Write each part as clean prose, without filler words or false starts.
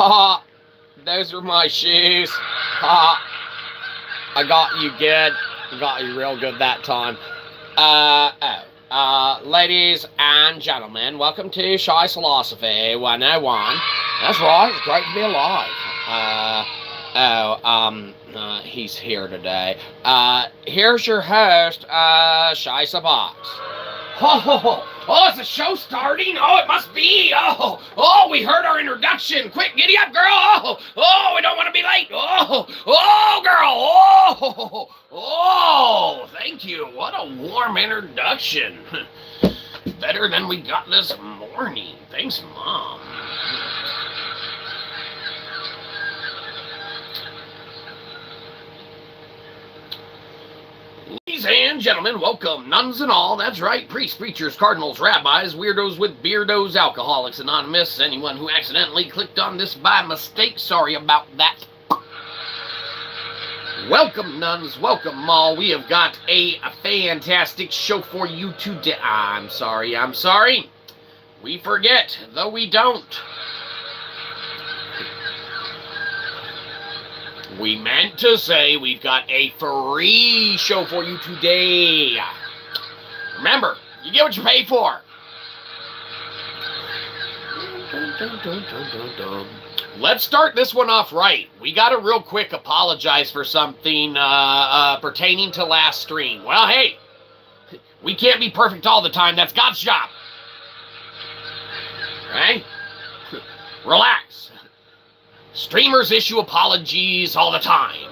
Ha! Those are my shoes. Ha! I got you good. I got you real good that time. Ladies and gentlemen, welcome to Shyzalosophy 101. That's right, it's great to be alive. He's here today. Here's your host, Shyzabox. Oh, is the show starting? Oh, it must be. Oh, we heard our introduction. Quick, giddy up, girl. Oh, we don't want to be late. Oh, girl. Oh, thank you. What a warm introduction. Better than we got this morning. Thanks, Mom. Ladies and gentlemen, welcome, nuns and all. That's right, priests, preachers, cardinals, rabbis, weirdos with beardos, alcoholics, anonymous, anyone who accidentally clicked on this by mistake. Sorry about that. Welcome, nuns, welcome, all. We have got a fantastic show for you today. I'm sorry. We forget, though we don't. We meant to say we've got a free show for you today. Remember, you get what you pay for. Let's start this one off right. We got to real quick apologize for something pertaining to last stream. Well, hey, we can't be perfect all the time. That's God's job. Right? Relax. Streamers issue apologies all the time.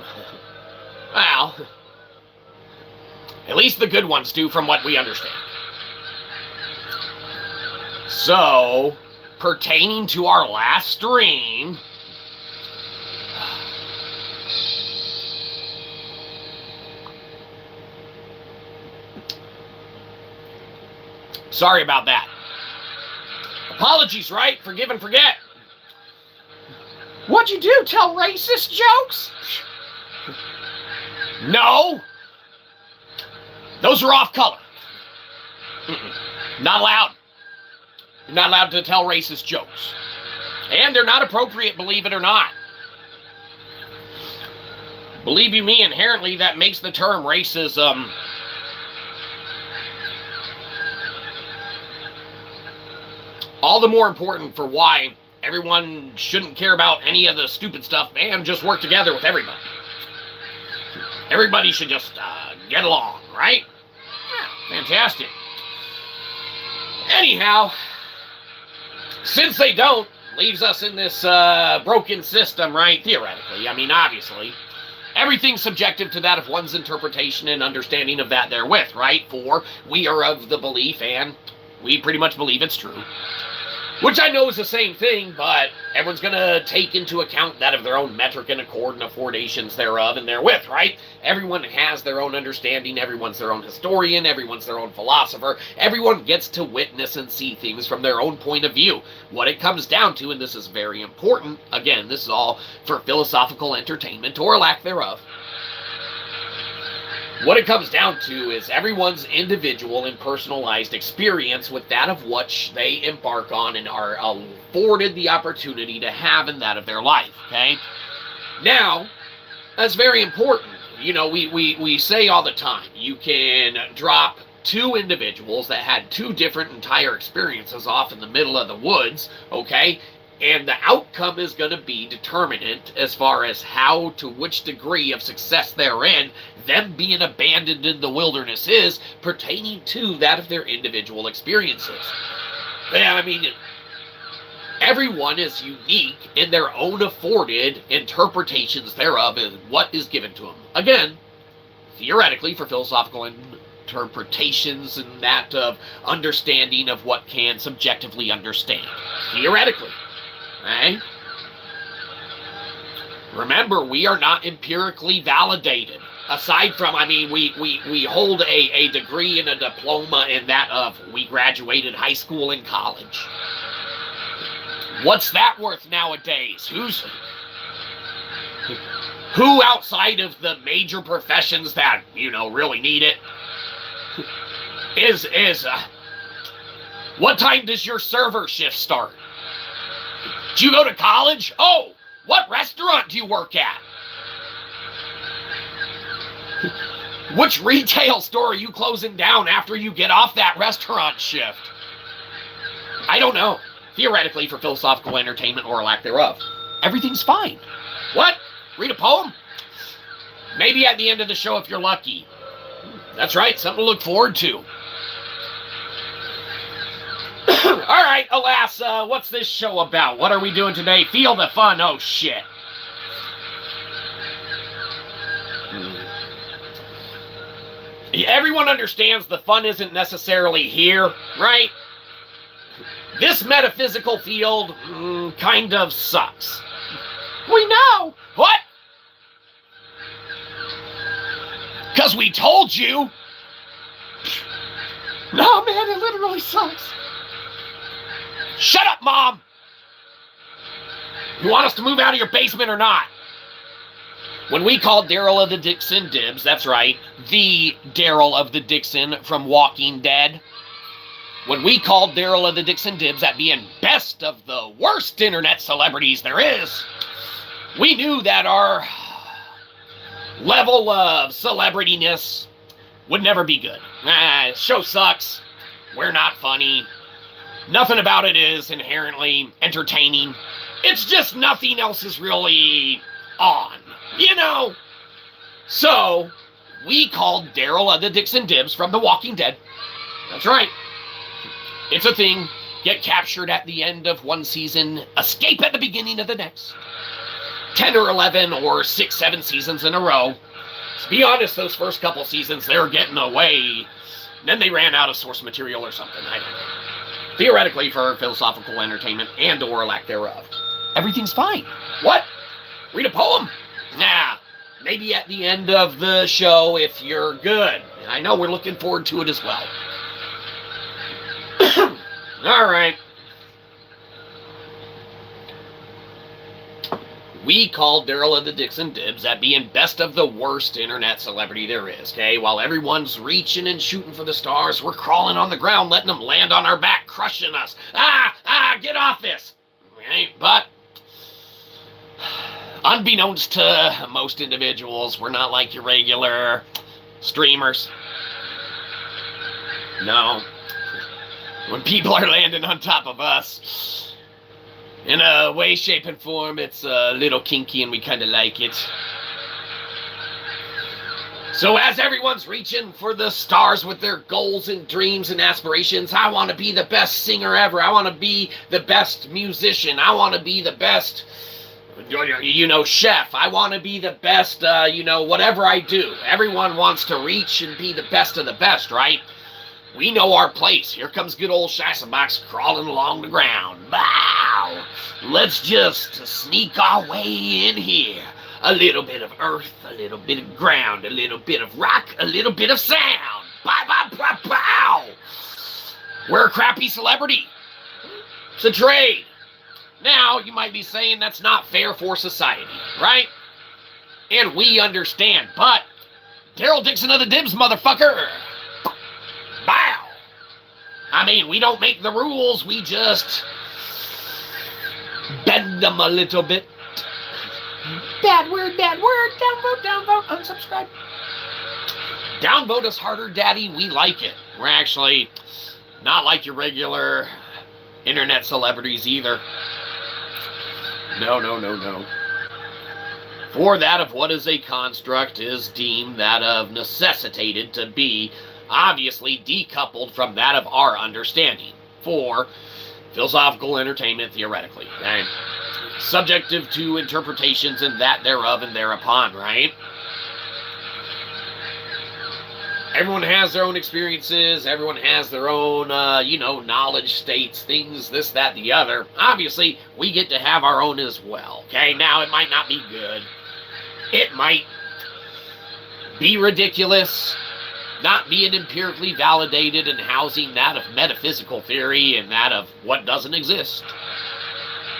Well, at least the good ones do from what we understand. So, pertaining to our last stream, sorry about that. Apologies, right? Forgive and forget. What'd you do? Tell racist jokes? No. Those are off color. Not allowed. You're not allowed to tell racist jokes. And they're not appropriate, believe it or not. Believe you me, inherently that makes the term racism all the more important for why everyone shouldn't care about any of the stupid stuff and just work together with everybody. Everybody should just get along, right? Yeah, fantastic. Anyhow, since they don't, leaves us in this broken system, right? Theoretically, I mean, obviously, everything's subjective to that of one's interpretation and understanding of that therewith, right? For we are of the belief, and we pretty much believe it's true. Which I know is the same thing, but everyone's going to take into account that of their own metric and accord and affordations thereof and therewith, right? Everyone has their own understanding, everyone's their own historian, everyone's their own philosopher, everyone gets to witness and see things from their own point of view. What it comes down to, and this is very important, again, this is all for philosophical entertainment or lack thereof, what it comes down to is everyone's individual and personalized experience with that of what they embark on and are afforded the opportunity to have in that of their life, okay? Now, that's very important. You know, we say all the time, you can drop two individuals that had two different entire experiences off in the middle of the woods, okay? And the outcome is going to be determinant as far as how, to which degree of success therein, them being abandoned in the wilderness is, pertaining to that of their individual experiences. Yeah, I mean, everyone is unique in their own afforded interpretations thereof and what is given to them. Again, theoretically, for philosophical interpretations and that of understanding of what can subjectively understand. Theoretically. Right? Remember, we are not empirically validated. Aside from, I mean, we hold a degree and a diploma in that of we graduated high school and college. What's that worth nowadays? Who outside of the major professions that, you know, really need it what time does your server shift start? Do you go to college? Oh, what restaurant do you work at? Which retail store are you closing down after you get off that restaurant shift? I don't know. Theoretically, for philosophical entertainment or lack thereof, everything's fine. What? Read a poem? Maybe at the end of the show if you're lucky. That's right, something to look forward to. All right, alas, what's this show about? What are we doing today? Feel the fun. Oh, shit. Everyone understands the fun isn't necessarily here, right? This metaphysical field kind of sucks. We know. What? Because we told you. No, man, it literally sucks. Shut up, Mom. You want us to move out of your basement or not? When we called Daryl of the Dixon dibs, that's right, the Daryl of the Dixon from Walking Dead. When we called Daryl of the Dixon dibs at being best of the worst internet celebrities there is, we knew that our level of celebrityness would never be good. Show sucks. We're not funny. Nothing about it is inherently entertaining. It's just nothing else is really on, you know? So, we called Daryl of the Dixon dibs from The Walking Dead. That's right. It's a thing. Get captured at the end of one season, escape at the beginning of the next. 10 or 11 or 6, 7 seasons in a row. To be honest, those first couple seasons, they were getting away. Then they ran out of source material or something. I don't know. Theoretically, for philosophical entertainment and or lack thereof, everything's fine. What? Read a poem? Nah. Maybe at the end of the show if you're good. I know we're looking forward to it as well. All right. We called Daryl of the Dixon dibs at being best of the worst internet celebrity there is, okay? While everyone's reaching and shooting for the stars, we're crawling on the ground, letting them land on our back, crushing us. Get off this. Okay? But, unbeknownst to most individuals, we're not like your regular streamers. No. When people are landing on top of us, in a way, shape, and form, it's a little kinky and we kind of like it. So as everyone's reaching for the stars with their goals and dreams and aspirations, I want to be the best singer ever. I want to be the best musician. I want to be the best, chef. I want to be the best, whatever I do. Everyone wants to reach and be the best of the best, right? We know our place. Here comes good old Shyzabox crawling along the ground. Bow! Let's just sneak our way in here. A little bit of earth, a little bit of ground, a little bit of rock, a little bit of sound. Bow! We're a crappy celebrity. It's a trade. Now, you might be saying that's not fair for society, right? And we understand, but Daryl Dixon of the dibs, motherfucker. Bow! I mean, we don't make the rules, we just bend them a little bit. Bad word, downvote, unsubscribe. Downvote us harder, daddy, we like it. We're actually not like your regular internet celebrities either. No. For that of what is a construct is deemed that of necessitated to be obviously decoupled from that of our understanding for philosophical entertainment theoretically, and subjective to interpretations and that thereof and thereupon, right? Everyone has their own experiences, everyone has their own, knowledge states, things, this, that, the other. Obviously, we get to have our own as well, okay? Now, it might not be good. It might be ridiculous, not being empirically validated and housing that of metaphysical theory and that of what doesn't exist,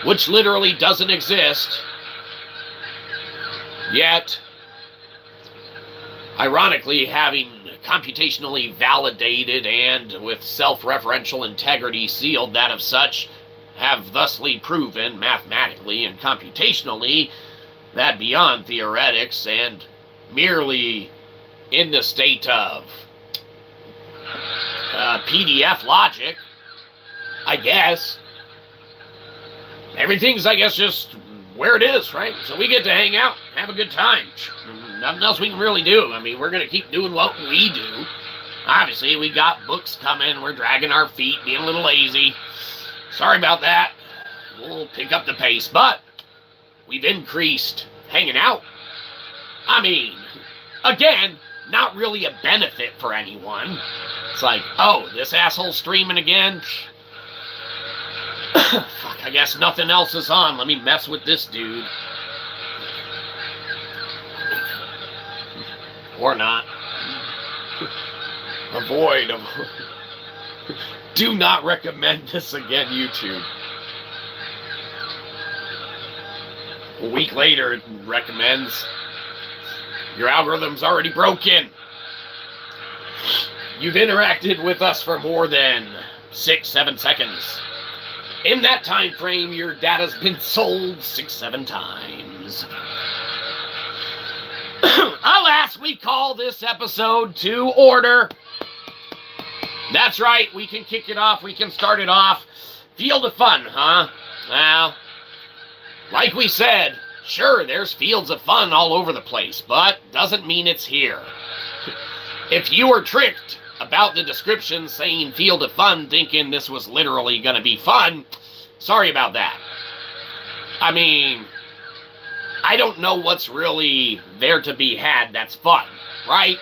which literally doesn't exist, yet, ironically, having computationally validated and with self-referential integrity sealed that of such have thusly proven mathematically and computationally that beyond theoretics and merely in the state of PDF logic, I guess, everything's, I guess, just where it is, right? So we get to hang out, have a good time. Nothing else we can really do. I mean, we're going to keep doing what we do. Obviously, we got books coming. We're dragging our feet, being a little lazy. Sorry about that. We'll pick up the pace, but we've increased hanging out. I mean, again, not really a benefit for anyone. It's like, oh, this asshole's streaming again? Fuck, I guess nothing else is on. Let me mess with this dude. Or not. Avoid. Do not recommend this again, YouTube. A week later, it recommends. Your algorithm's already broken. You've interacted with us for more than 6-7 seconds. In that time frame, your data's been sold 6-7 times. Alas, we call this episode to order. That's right, we can kick it off, we can start it off. Field of fun, huh? Well, like we said, sure, there's fields of fun all over the place, but doesn't mean it's here. If you were tricked about the description saying field of fun thinking this was literally going to be fun, sorry about that. I mean, I don't know what's really there to be had that's fun, right?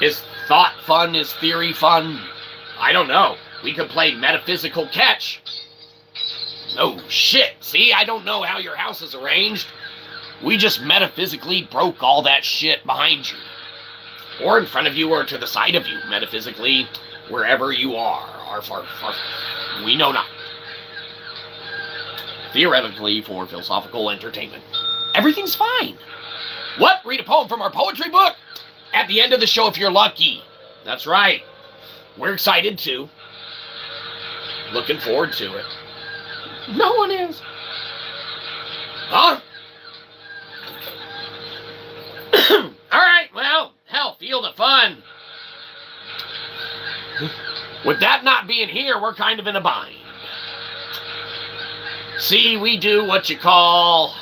Is thought fun? Is theory fun? I don't know. We could play metaphysical catch. Oh, shit. See, I don't know how your house is arranged. We just metaphysically broke all that shit behind you. Or in front of you or to the side of you, metaphysically, wherever you are. We know not. Theoretically, for philosophical entertainment. Everything's fine. What? Read a poem from our poetry book? At the end of the show if you're lucky. That's right. We're excited too. Looking forward to it. No one is. Huh? Alright, well, hell, field of fun. With that not being here, we're kind of in a bind. See, we do what you call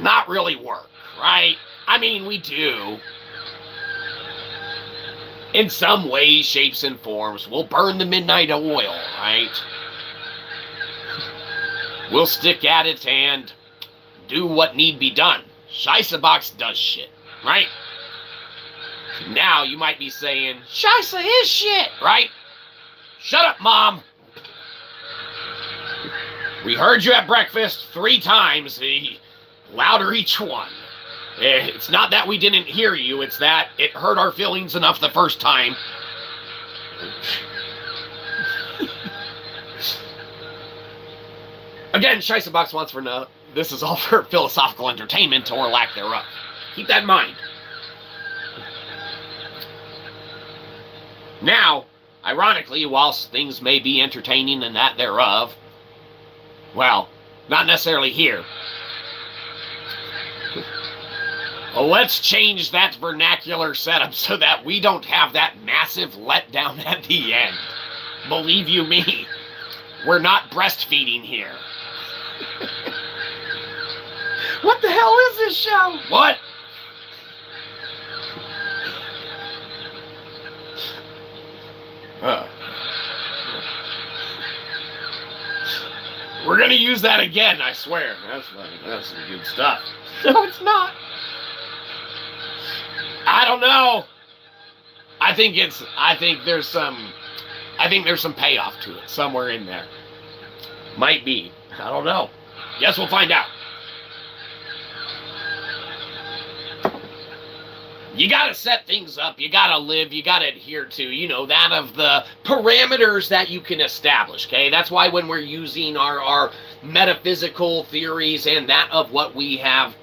not really work, right? I mean, we do. In some ways, shapes, and forms. We'll burn the midnight oil, right? We'll stick at it and do what need be done. Shyzabox does shit, right? Now, you might be saying, Shyza is shit, right? Shut up, Mom. We heard you at breakfast 3 times, louder each one. It's not that we didn't hear you, it's that it hurt our feelings enough the first time. Again, Shyzabox wants for no. This is all for philosophical entertainment or lack thereof. Keep that in mind. Now, ironically, whilst things may be entertaining and that thereof, well, not necessarily here. Well, let's change that vernacular setup so that we don't have that massive letdown at the end. Believe you me, we're not breastfeeding here. What the hell is this show? What? We're gonna use that again, I swear. That's some good stuff. No, it's not. I don't know. I think there's some payoff to it somewhere in there. Might be. I don't know. Guess we'll find out. You gotta set things up, you gotta live, you gotta adhere to, that of the parameters that you can establish, okay? That's why when we're using our metaphysical theories and that of what we have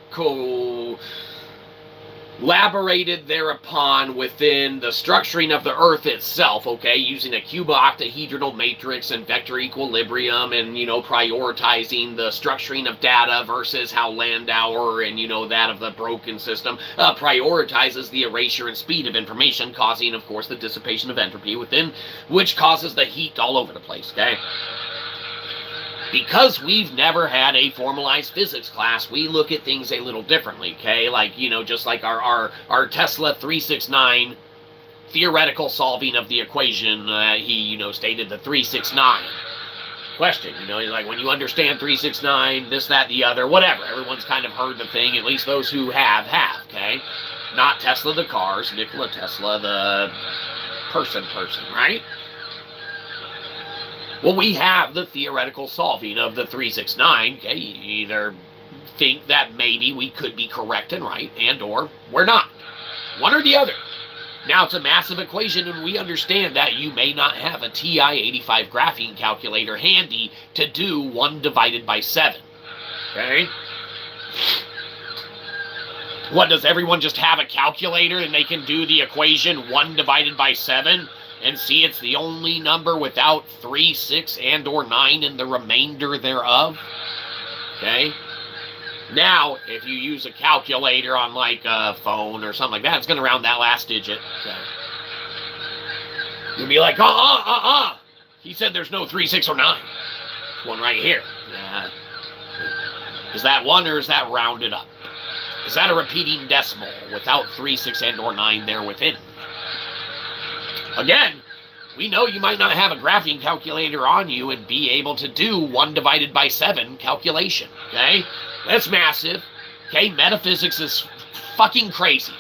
elaborated thereupon within the structuring of the Earth itself, okay, using a cubo-octahedral matrix and vector equilibrium and, prioritizing the structuring of data versus how Landauer and, that of the broken system prioritizes the erasure and speed of information, causing, of course, the dissipation of entropy within, which causes the heat all over the place, okay? Because we've never had a formalized physics class, we look at things a little differently, okay? Like, just like our Tesla 369 theoretical solving of the equation, he, stated the 369. Question, like when you understand 369, this, that, the other, whatever. Everyone's kind of heard the thing, at least those who have, okay? Not Tesla the cars, Nikola Tesla the person, right? Well, we have the theoretical solving of the 369, okay? You either think that maybe we could be correct and right, and or we're not. One or the other. Now, it's a massive equation, and we understand that you may not have a TI-85 graphing calculator handy to do 1 divided by 7, okay? What, does everyone just have a calculator and they can do the equation 1 divided by 7? And see it's the only number without 3, 6, and or 9 in the remainder thereof. Okay? Now, if you use a calculator on like a phone or something like that, it's going to round that last digit. Okay? You'll be like, he said there's no 3, 6, or 9. There's one right here. Is that 1 or is that rounded up? Is that a repeating decimal without 3, 6, and or 9 there within? Again, we know you might not have a graphing calculator on you and be able to do 1 divided by 7 calculation, okay? That's massive, okay? Metaphysics is fucking crazy.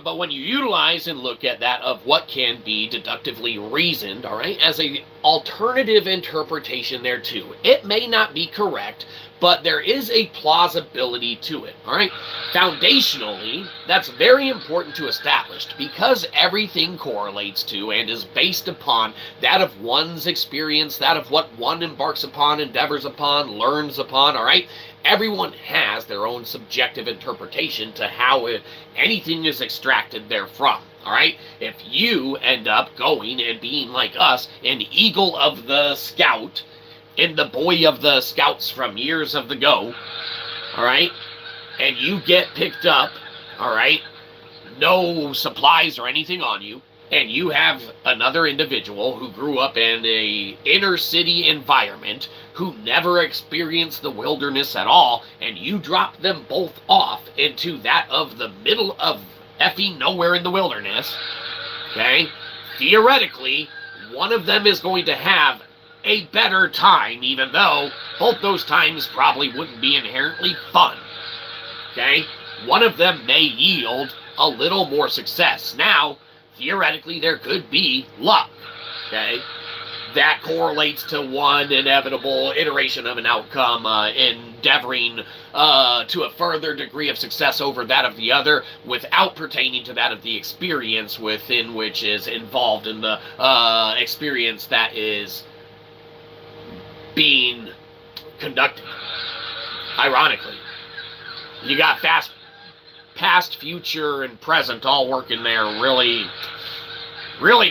But when you utilize and look at that of what can be deductively reasoned, all right, as an alternative interpretation there too, it may not be correct, but there is a plausibility to it, all right? Foundationally, that's very important to establish because everything correlates to and is based upon that of one's experience, that of what one embarks upon, endeavors upon, learns upon, all right? Everyone has their own subjective interpretation to how anything is extracted therefrom, all right? If you end up going and being like us, an eagle of the scout, and the boy of the scouts from years of ago, all right, and you get picked up, all right, no supplies or anything on you, and you have another individual who grew up in a inner city environment who never experienced the wilderness at all, and you drop them both off into that of the middle of effing nowhere in the wilderness, okay, theoretically, one of them is going to have a better time, even though both those times probably wouldn't be inherently fun, okay? One of them may yield a little more success. Now, theoretically, there could be luck, okay? That correlates to one inevitable iteration of an outcome, endeavoring to a further degree of success over that of the other without pertaining to that of the experience within which is involved in the experience that is being conducted. Ironically, you got past, future, and present all working there really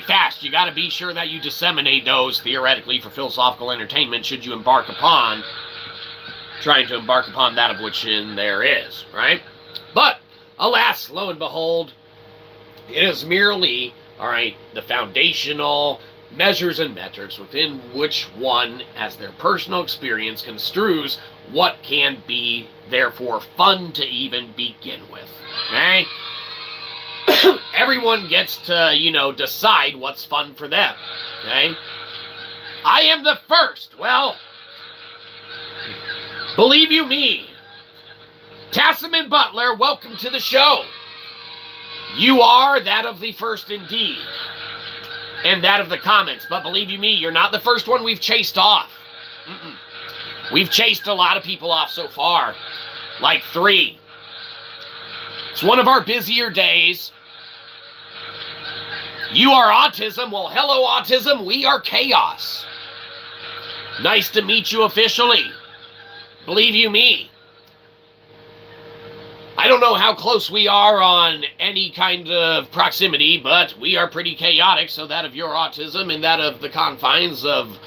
fast. You got to be sure that you disseminate those theoretically for philosophical entertainment should you trying to embark upon that of which in there is, right? But alas, lo and behold, it is merely, all right, the foundational measures and metrics within which one, as their personal experience, construes what can be, therefore, fun to even begin with, okay? Everyone gets to, decide what's fun for them, okay? I am the first. Well, believe you me, Tasman Butler, welcome to the show. You are that of the first indeed. And that of the comments. But believe you me, you're not the first one we've chased off. We've chased a lot of people off so far. Like 3. It's one of our busier days. You are autism. Well, hello, autism. We are chaos. Nice to meet you officially. believe you me, I don't know how close we are on any kind of proximity, but we are pretty chaotic, so that of your autism and that of the confines of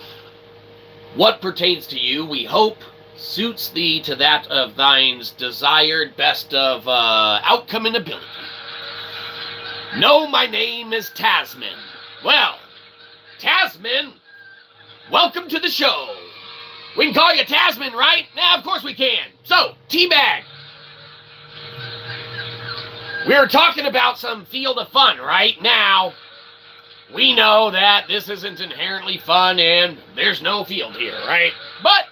what pertains to you, we hope, suits thee to that of thine's desired best of outcome and ability. No, my name is Tasman. Well, Tasman, welcome to the show. We can call you Tasman, right? Nah, of course we can. So, Teabag. We're talking about some field of fun right now. We know that this isn't inherently fun and there's no field here, right? But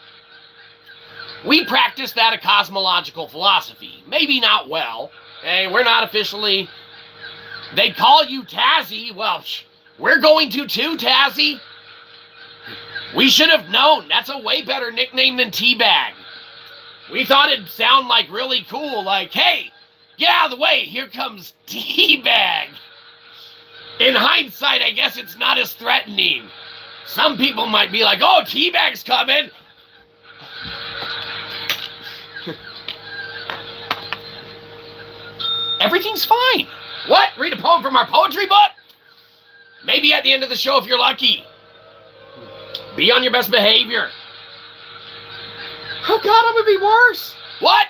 we practice that a cosmological philosophy. Maybe not well. Hey, we're not officially... They call you Tazzy. Well, we're going to too, Tazzy. We should have known. That's a way better nickname than Teabag. We thought it'd sound like really cool, like, hey, get out of the way, here comes Teabag. In hindsight, I guess it's not as threatening. Some people might be like, oh, Teabag's coming. Everything's fine. What? Read a poem from our poetry book? Maybe at the end of the show if you're lucky. Be on your best behavior. Oh God, I'm gonna be worse. What?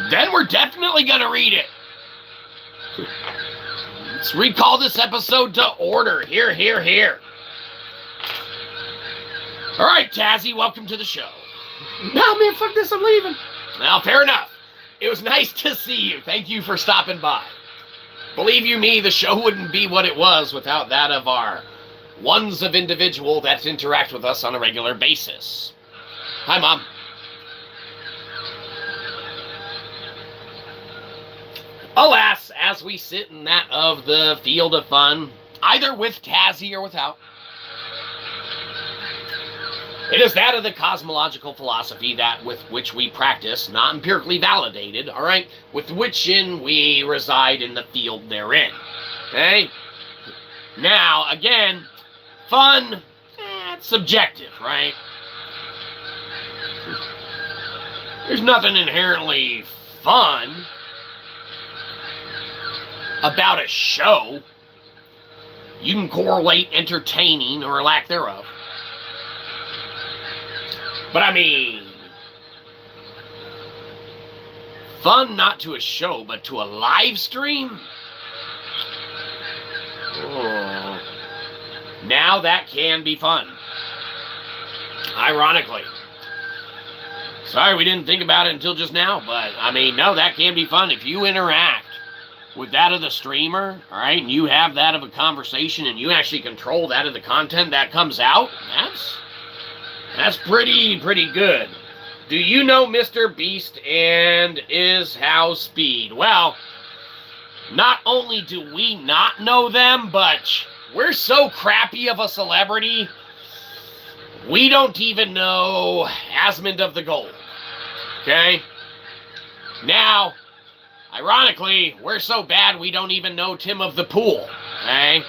Then we're definitely gonna read it. Let's recall this episode to order. Here, here, here. All right, Tazzy, welcome to the show. No, man, fuck this, I'm leaving. Well, fair enough. It was nice to see you. Thank you for stopping by. Believe you me, the show wouldn't be what it was without that of our ones of individual that interact with us on a regular basis. Hi, Mom. Alas, as we sit in that of the field of fun, either with Tazzy or without, it is that of the cosmological philosophy that with which we practice, not empirically validated, all right, with which in we reside in the field therein. Okay? Now, again, fun, it's subjective, right? There's nothing inherently fun about a show. You can correlate entertaining or lack thereof. But I mean, fun not to a show, but to a live stream? Oh. Now that can be fun. Ironically. Sorry we didn't think about it until just now, but I mean, no, that can be fun. If you interact with that of the streamer, all right, and you have that of a conversation and you actually control that of the content that comes out, that's pretty good. Do you know Mr. Beast and is how speed? Well, not only do we not know them, but we're so crappy of a celebrity, we don't even know Asmund of the Gold. Okay? Now, ironically, we're so bad we don't even know Tim of the Pool. Okay?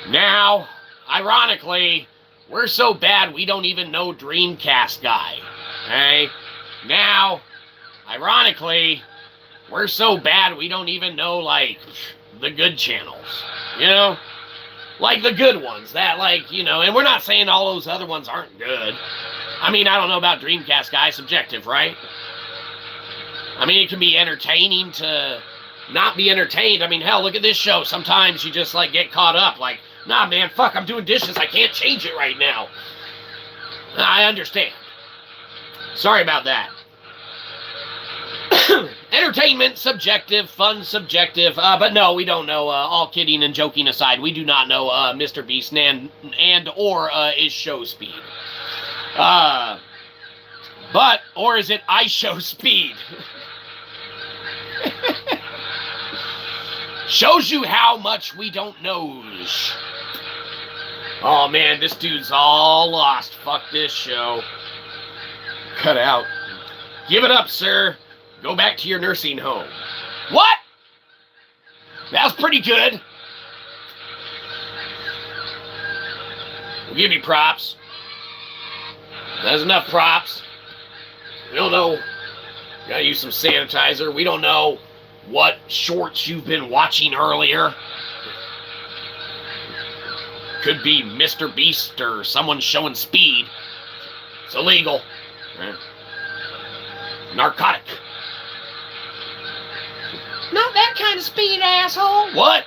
Now, ironically, we're so bad we don't even know Dreamcast Guy. Okay? Now, ironically, we're so bad we don't even know, like, the good channels. You know? Like the good ones. That, like, you know, and we're not saying all those other ones aren't good. I mean, I don't know about Dreamcast Guy. Subjective, right? I mean, it can be entertaining to not be entertained. I mean, hell, look at this show. Sometimes you just, like, get caught up. Like, nah, man, fuck, I'm doing dishes. I can't change it right now. I understand. Sorry about that. Entertainment, subjective. Fun, subjective. But no, we don't know. All kidding and joking aside, we do not know Mr. Beast and or is show speed. But, or is it I show speed? Shows you how much we don't know. Oh man, this dude's all lost. Fuck this show. Cut out. Give it up, sir. Go back to your nursing home. What? That was pretty good. We'll give you props. There's enough props. We don't know. Gotta use some sanitizer. We don't know what shorts you've been watching earlier. Could be Mr. Beast or someone showing speed. It's illegal. Narcotic. Not that kind of speed, asshole. What?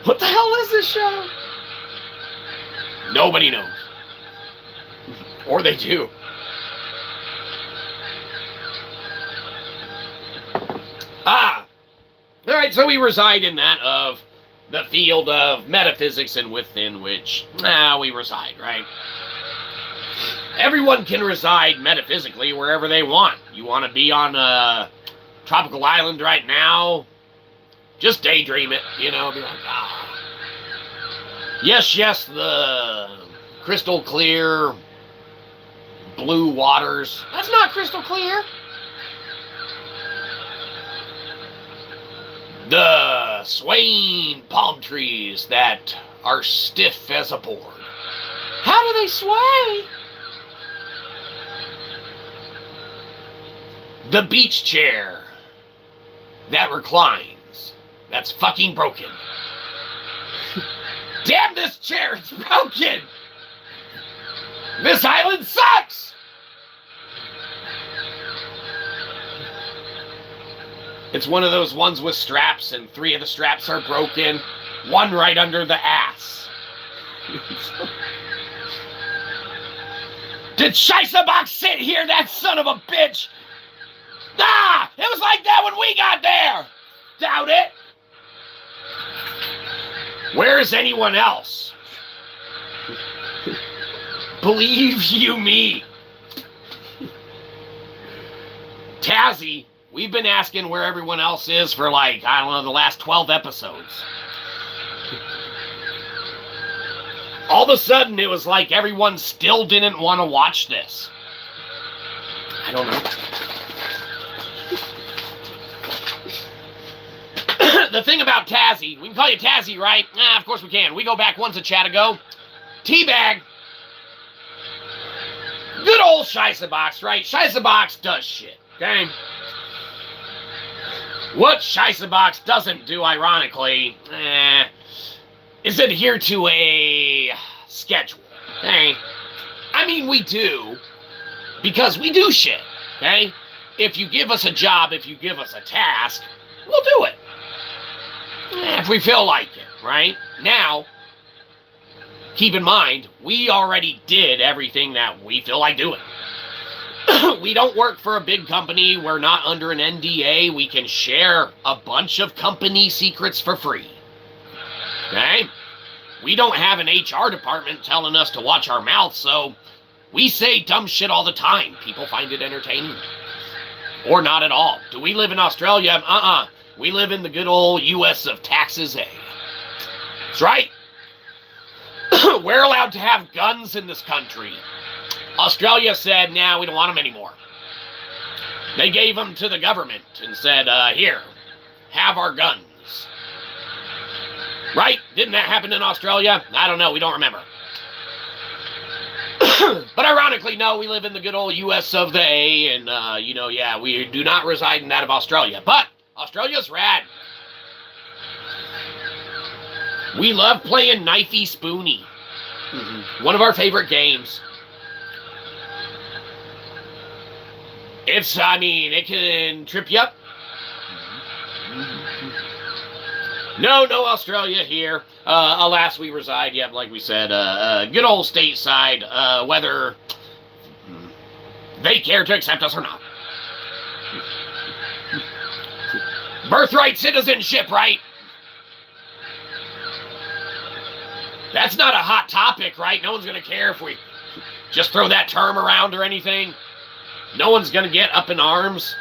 What the hell is this show? Nobody knows. Or they do. Alright, so we reside in that of the field of metaphysics and within which we reside, right? Everyone can reside metaphysically wherever they want. You want to be on a tropical island right now? Just daydream it, you know, be like, Yes, the crystal clear blue waters. That's not crystal clear. The swaying palm trees that are stiff as a board. How do they sway? The beach chair that reclines. That's fucking broken. Damn this chair, it's broken! This island sucks! It's one of those ones with straps, and 3 of the straps are broken. One right under the ass. Did Shyzabox sit here, that son of a bitch? It was like that when we got there! Doubt it! Where is anyone else? Believe you me. Tazzy, we've been asking where everyone else is for like, I don't know, the last 12 episodes. All of a sudden, it was like everyone still didn't want to watch this. I don't know. The thing about Tazzy, we can call you Tazzy, right? Of course we can. We go back once a chat ago. Teabag. Good old Shyzabox, right? Shyzabox does shit, okay? What Shyzabox doesn't do, ironically, is adhere to a schedule, okay? I mean, we do, because we do shit, okay? If you give us a job, if you give us a task, we'll do it. If we feel like it, right? Now, keep in mind, we already did everything that we feel like doing. We don't work for a big company. We're not under an NDA. We can share a bunch of company secrets for free. Okay? We don't have an HR department telling us to watch our mouths, so we say dumb shit all the time. People find it entertaining. Or not at all. Do we live in Australia? We live in the good old U.S. of taxes, eh? That's right. We're allowed to have guns in this country. Australia said, nah, we don't want them anymore. They gave them to the government and said, here, have our guns. Right? Didn't that happen in Australia? I don't know. We don't remember. But ironically, no, we live in the good old U.S. of the A, and, we do not reside in that of Australia. But Australia's rad. We love playing Knifey Spoony. One of our favorite games. It can trip you up. No Australia here. Alas, we reside, like we said, good old stateside, whether they care to accept us or not. Birthright citizenship, right? That's not a hot topic, right? No one's going to care if we just throw that term around or anything. No one's going to get up in arms.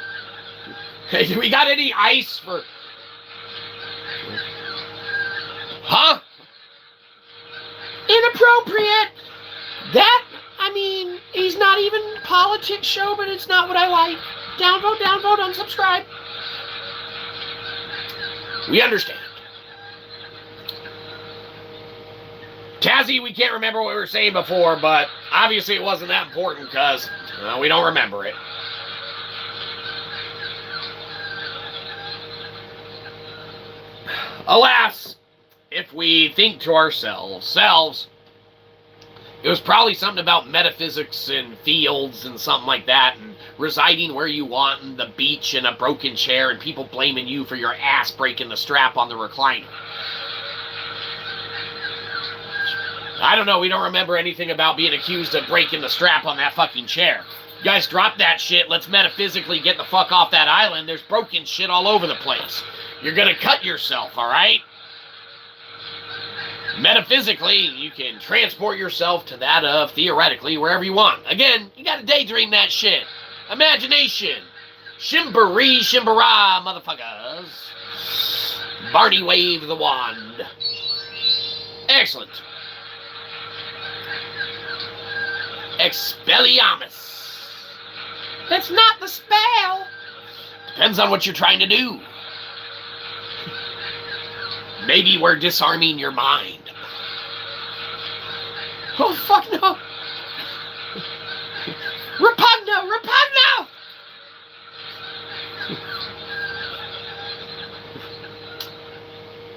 Hey, do we got any ice for... Huh? Inappropriate. He's not even politics show, but it's not what I like. Downvote, unsubscribe. We understand. Tazzy, we can't remember what we were saying before, but obviously it wasn't that important because we don't remember it. Alas, if we think to ourselves, it was probably something about metaphysics and fields and something like that, and residing where you want, and the beach and a broken chair, and people blaming you for your ass breaking the strap on the recliner. I don't know, we don't remember anything about being accused of breaking the strap on that fucking chair. You guys drop that shit, let's metaphysically get the fuck off that island. There's broken shit all over the place. You're gonna cut yourself, alright? Metaphysically, you can transport yourself to that of, theoretically, wherever you want. Again, you gotta daydream that shit. Imagination. Shimbaree, shimbara, motherfuckers. Barney waved the wand. Excellent. Expelliarmus. That's not the spell. Depends on what you're trying to do. Maybe we're disarming your mind. Oh, fuck no. Repugno, repugno!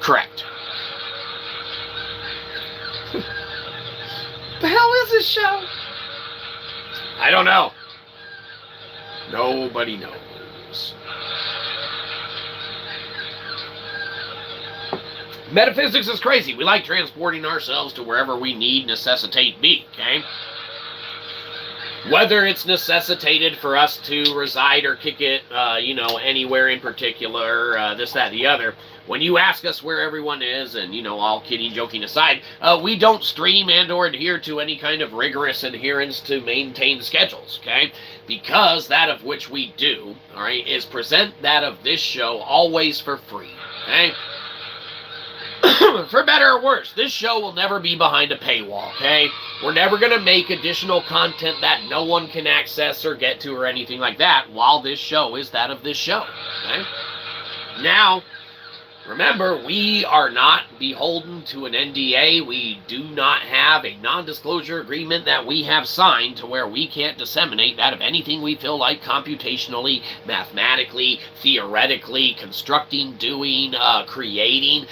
Correct. The hell is this show? I don't know. Nobody knows. Metaphysics is crazy. We like transporting ourselves to wherever we need, necessitate be, okay? Whether it's necessitated for us to reside or kick it, anywhere in particular, this, that, the other. When you ask us where everyone is, and, all kidding, joking aside, we don't stream and or adhere to any kind of rigorous adherence to maintain schedules, okay? Because that of which we do, all right, is present that of this show always for free, okay? For better or worse, this show will never be behind a paywall, okay? We're never going to make additional content that no one can access or get to or anything like that while this show is that of this show, okay? Now, remember, we are not beholden to an NDA. We do not have a non-disclosure agreement that we have signed to where we can't disseminate that of anything we feel like computationally, mathematically, theoretically, constructing, doing, creating.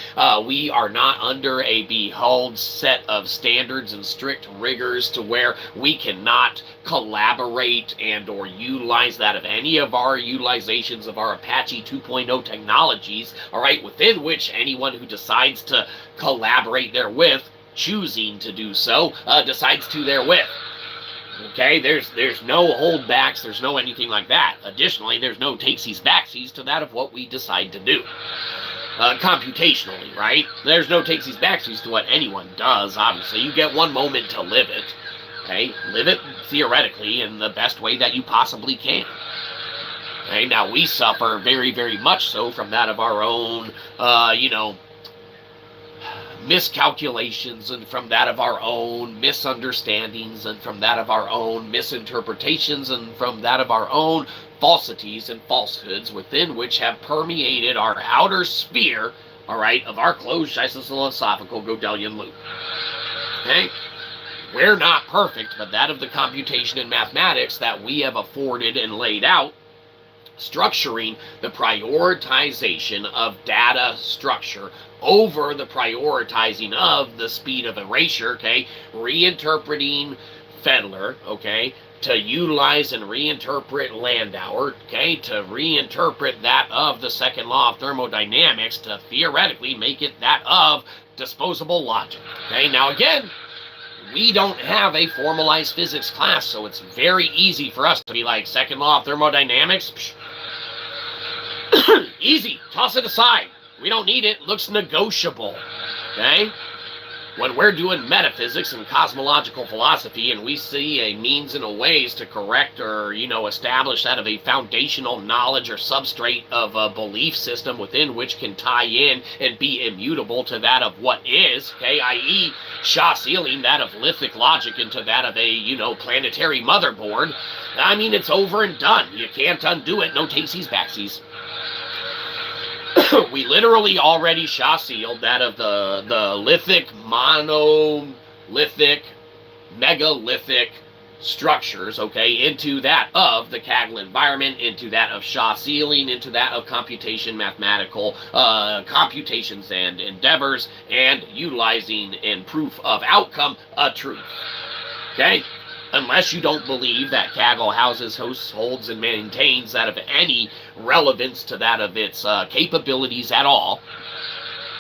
We are not under a behold set of standards and strict rigors to where we cannot collaborate and or utilize that of any of our utilizations of our Apache 2.0 technologies, all right, within which anyone who decides to collaborate therewith, choosing to do so, decides to therewith. Okay, there's no holdbacks, there's no anything like that. Additionally, there's no takesies backsies to that of what we decide to do. Computationally, right? There's no takesies backsies to what anyone does, obviously. You get one moment to live it. Okay, live it theoretically in the best way that you possibly can. Okay, now we suffer very, very much so from that of our own, miscalculations, and from that of our own misunderstandings, and from that of our own misinterpretations, and from that of our own falsities and falsehoods within which have permeated our outer sphere, all right, of our closed Shyzalosophical Godelian loop. Okay? We're not perfect, but that of the computation and mathematics that we have afforded and laid out, structuring the prioritization of data structure over the prioritizing of the speed of erasure, okay, reinterpreting Fedler, okay, to utilize and reinterpret Landauer, okay, to reinterpret that of the second law of thermodynamics to theoretically make it that of disposable logic, okay. Now again, we don't have a formalized physics class, so it's very easy for us to be like, second law of thermodynamics, easy, toss it aside. We don't need it, looks negotiable, okay? When we're doing metaphysics and cosmological philosophy and we see a means and a ways to correct or, establish that of a foundational knowledge or substrate of a belief system within which can tie in and be immutable to that of what is, okay, i.e. Shaw sealing that of Lithic Logic into that of a, planetary motherboard, I mean, it's over and done. You can't undo it, no takesies backsies. We literally already Shaw sealed that of the lithic lithic, megalithic structures, okay, into that of the Kaggle environment, into that of SHA sealing, into that of computation, mathematical computations and endeavors, and utilizing in proof of outcome a truth. Okay? Unless you don't believe that Kaggle houses, hosts, holds, and maintains that of any relevance to that of its capabilities at all,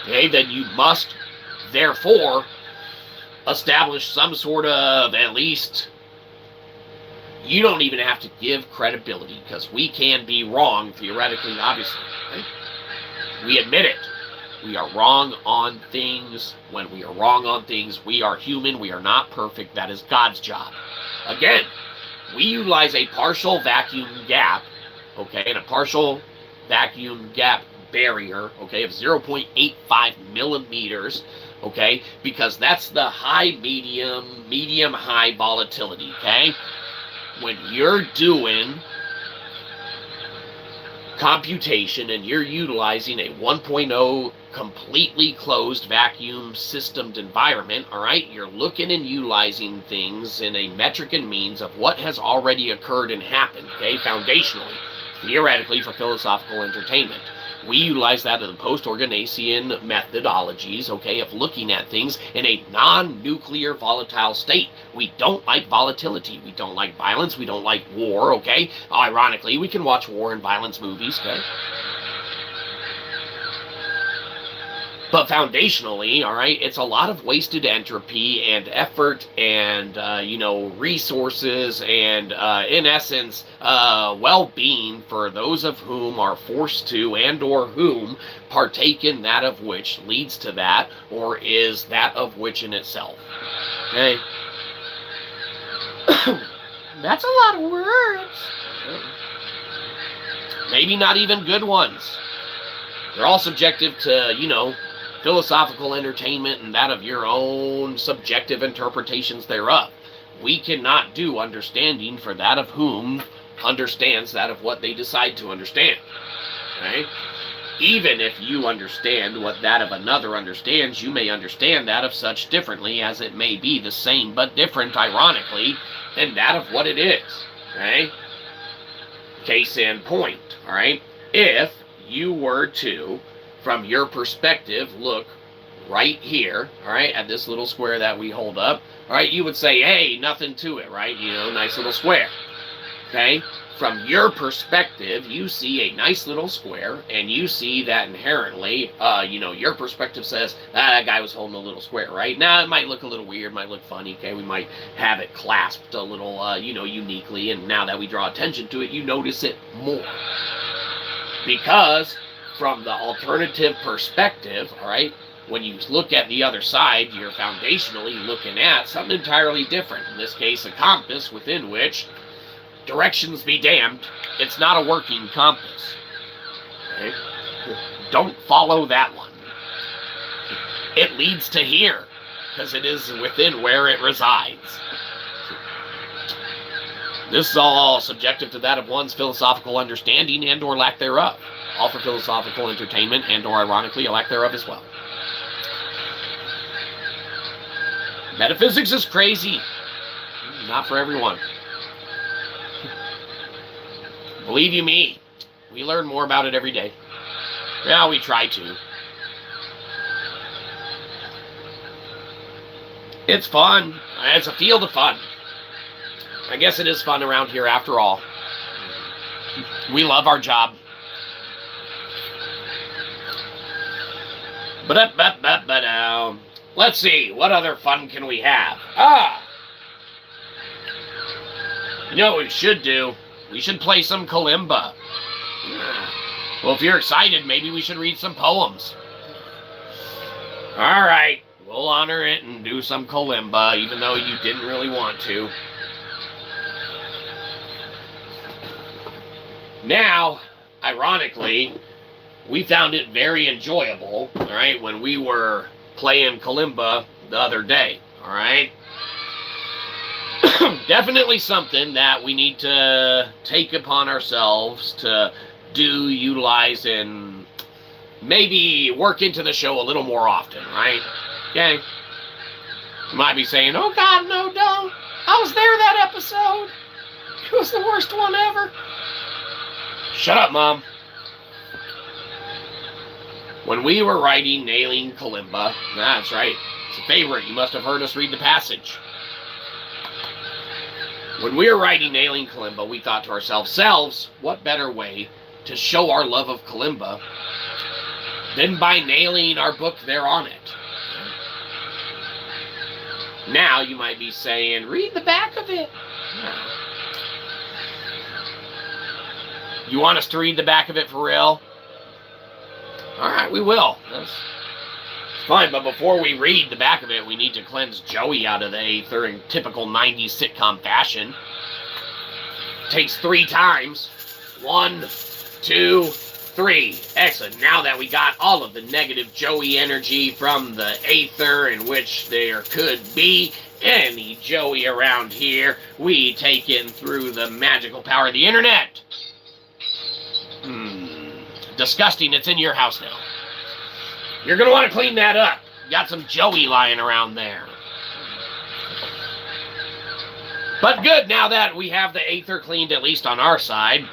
okay, then you must, therefore, establish some sort of, at least, you don't even have to give credibility, because we can be wrong, theoretically, obviously. Right? We admit it. We are wrong on things. When we are wrong on things, we are human. We are not perfect. That is God's job. Again, we utilize a partial vacuum gap, okay, and a partial vacuum gap barrier, okay, of 0.85 millimeters, okay, because that's the medium-high volatility, okay? When you're doing computation and you're utilizing a 1.0 completely closed vacuum systemed environment, all right, you're looking and utilizing things in a metric and means of what has already occurred and happened, okay, foundationally, theoretically, for philosophical entertainment. We utilize that in the post-Organasian methodologies, okay, of looking at things in a non-nuclear volatile state. We don't like volatility. We don't like violence. We don't like war, okay? Ironically, we can watch war and violence movies, okay? But foundationally, all right, it's a lot of wasted entropy and effort and, resources and, in essence, well-being for those of whom are forced to and or whom partake in that of which leads to that or is that of which in itself. Okay? That's a lot of words. Maybe not even good ones. They're all subjective to, philosophical entertainment and that of your own subjective interpretations thereof. We cannot do understanding for that of whom understands that of what they decide to understand. Okay? Even if you understand what that of another understands, you may understand that of such differently as it may be the same but different, ironically, than that of what it is. Okay? Case in point, all right? If you were to, from your perspective, look right here, all right, at this little square that we hold up, all right, you would say, hey, nothing to it, right? Nice little square, okay? From your perspective, you see a nice little square, and you see that inherently, your perspective says, that guy was holding a little square, right? Now, it might look a little weird, might look funny, okay? We might have it clasped a little, uniquely, and now that we draw attention to it, you notice it more. Because from the alternative perspective, all right, when you look at the other side, you're foundationally looking at something entirely different. In this case, a compass within which, directions be damned, it's not a working compass. Okay? Don't follow that one. It leads to here, because it is within where it resides. This is all subjective to that of one's philosophical understanding and or lack thereof. All for philosophical entertainment and or ironically a lack thereof as well. Metaphysics is crazy. Not for everyone. Believe you me, we learn more about it every day. Yeah, we try to. It's fun. It's a field of fun. I guess it is fun around here after all. We love our job. Let's see, what other fun can we have? You know what we should do? We should play some kalimba. Well, if you're excited, maybe we should read some poems. Alright, we'll honor it and do some kalimba, even though you didn't really want to. Now, ironically, we found it very enjoyable, all right, when we were playing kalimba the other day, all right? Definitely something that we need to take upon ourselves to do, utilize, and maybe work into the show a little more often, right? Okay? You might be saying, oh God, no, don't. I was there that episode. It was the worst one ever. Shut up, Mom. When we were writing Nailing Kalimba, that's right, it's a favorite. You must have heard us read the passage. When we were writing Nailing Kalimba, we thought to ourselves, what better way to show our love of Kalimba than by nailing our book there on it? Now you might be saying, read the back of it. You want us to read the back of it for real? All right, we will. That's fine, but before we read the back of it, we need to cleanse Joey out of the aether in typical 90s sitcom fashion. Takes 3 times. 1, 2, 3. Excellent. Now that we got all of the negative Joey energy from the aether, in which there could be any Joey around here, we take in through the magical power of the internet. Disgusting. It's in your house now. You're going to want to clean that up. You got some Joey lying around there. But good, now that we have the aether cleaned, at least on our side,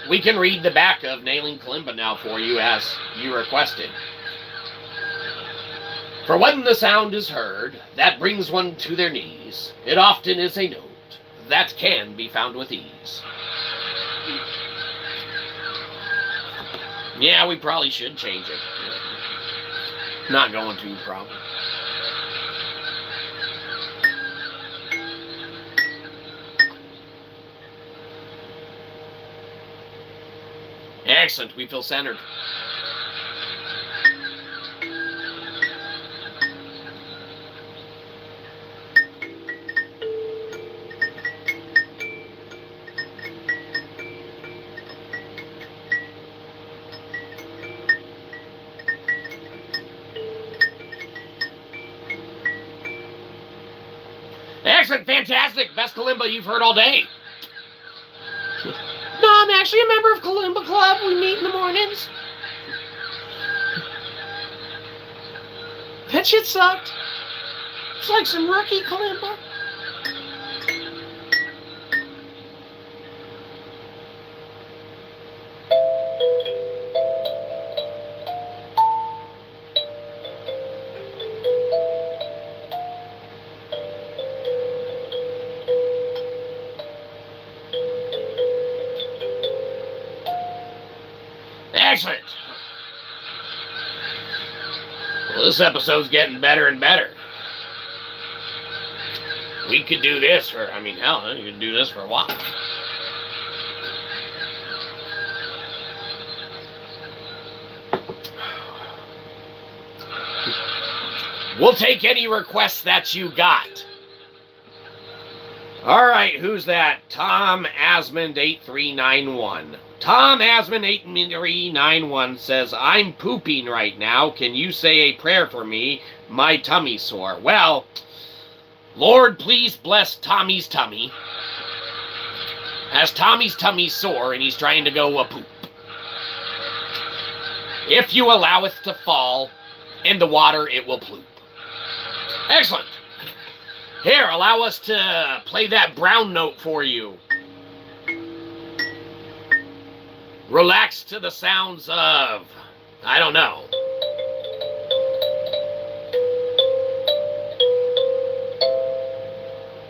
we can read the back of Nailing Kalimba now for you as you requested. For when the sound is heard, that brings one to their knees, it often is a note that can be found with ease. Yeah, we probably should change it. Not going to, probably. Excellent, we feel centered. Excellent, fantastic, best Kalimba you've heard all day. No, I'm actually a member of Kalimba Club. We meet in the mornings. That shit sucked. It's like some rookie Kalimba. Excellent. Well, this episode's getting better and better. We could do this for, I mean, hell, you could do this for a while. We'll take any requests that you got. All right, who's that? Tom Asmond 8391. Tom Asmond 8391 says, I'm pooping right now. Can you say a prayer for me? My tummy's sore. Well, Lord, please bless Tommy's tummy. As Tommy's tummy's sore and he's trying to go a poop. If you alloweth to fall in the water, it will ploop. Excellent. Here, allow us to play that brown note for you. Relax to the sounds of, I don't know.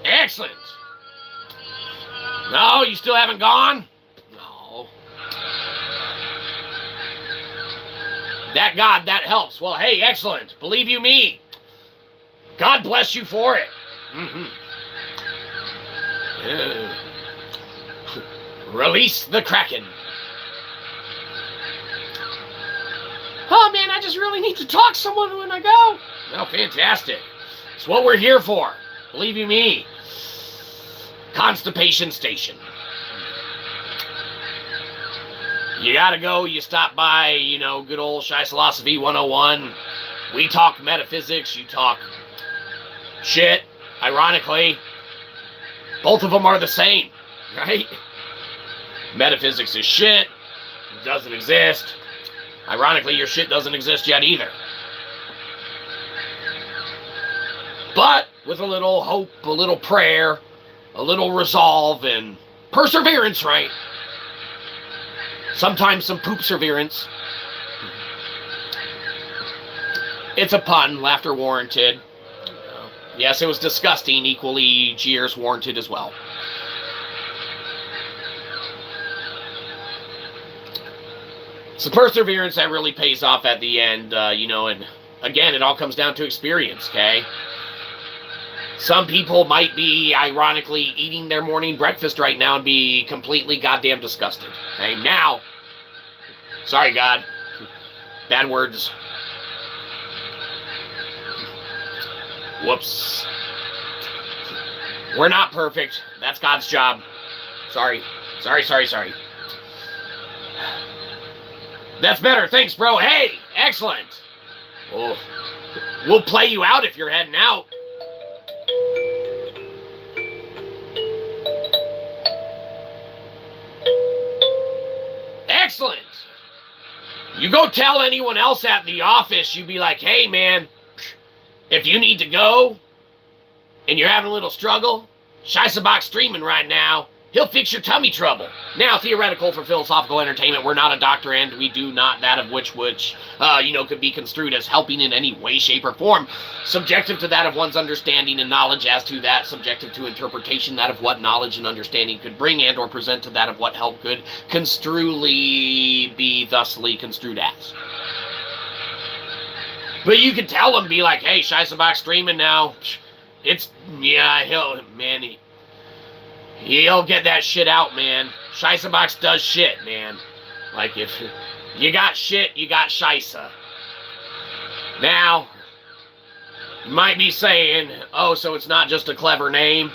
Excellent. No, you still haven't gone? No. That helps. Well, hey, excellent. Believe you me. God bless you for it. Release the Kraken. Oh, man, I just really need to talk to someone when I go. Oh, fantastic. It's what we're here for. Believe you me. Constipation Station. You gotta go, you stop by, you know, good old Shyzalosophy 101. We talk metaphysics, you talk shit. Ironically, both of them are the same, right? Metaphysics is shit. It doesn't exist. Ironically, your shit doesn't exist yet either. But with a little hope, a little prayer, a little resolve, and perseverance, right? Sometimes some poop-severance. It's a pun, laughter warranted. Yes, it was disgusting, equally jeers warranted as well. It's the perseverance that really pays off at the end, and again, it all comes down to experience, okay? Some people might be, ironically, eating their morning breakfast right now and be completely goddamn disgusted. Okay, now, sorry, God, bad words. Whoops. We're not perfect. That's God's job. Sorry. Sorry. That's better. Thanks, bro. Hey, excellent. Oh, we'll play you out if you're heading out. Excellent. You go tell anyone else at the office, you be like, hey, man, if you need to go and you're having a little struggle, Shyzabox streaming right now. He'll fix your tummy trouble. Now, theoretical for philosophical entertainment, we're not a doctor and we do not that of which could be construed as helping in any way, shape, or form. Subjective to that of one's understanding and knowledge as to that, subjective to interpretation that of what knowledge and understanding could bring and or present to that of what help could construally be thusly construed as. But you can tell him, be like, hey, Shyzabox streaming now. He'll get that shit out, man. Shyzabox does shit, man. Like, if you got shit, you got Shyza. Now, you might be saying, oh, so it's not just a clever name?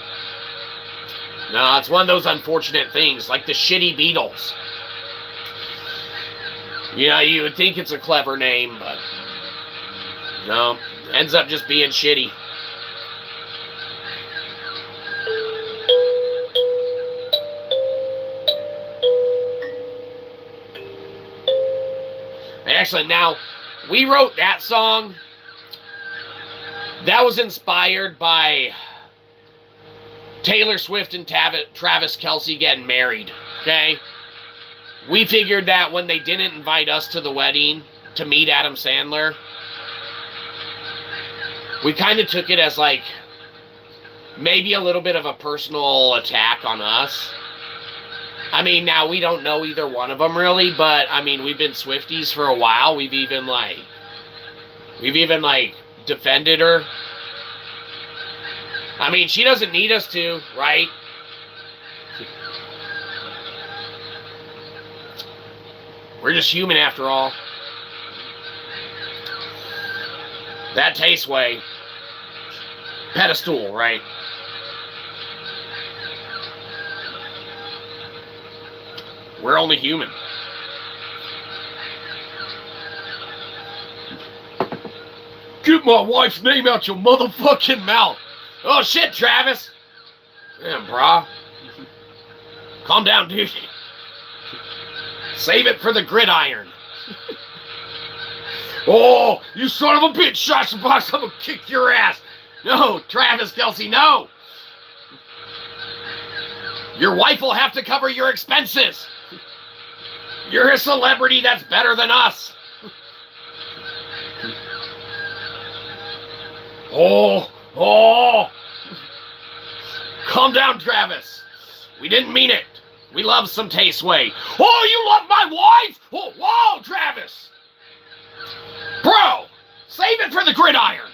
No, it's one of those unfortunate things, like the shitty Beatles. You would think it's a clever name, but no, ends up just being shitty. Excellent. Now, we wrote that song. That was inspired by Taylor Swift and Travis Kelce getting married, okay? We figured that when they didn't invite us to the wedding to meet Adam Sandler, we kind of took it as, like, maybe a little bit of a personal attack on us. I mean, now we don't know either one of them really, but I mean, we've been Swifties for a while. We've even defended her. I mean, she doesn't need us to, right? We're just human after all. That tastes way. Pedestal, right? We're only human. Get my wife's name out your motherfucking mouth. Oh shit, Travis. Damn, brah. Calm down, dude. Save it for the gridiron. Oh, you son of a bitch, Shyzabox, I'm gonna kick your ass. No, Travis Kelce, no. Your wife will have to cover your expenses. You're a celebrity that's better than us. Oh. Calm down, Travis. We didn't mean it. We love some Tasteway. Oh, you love my wife? Oh, whoa, Travis. Bro, save it for the gridiron.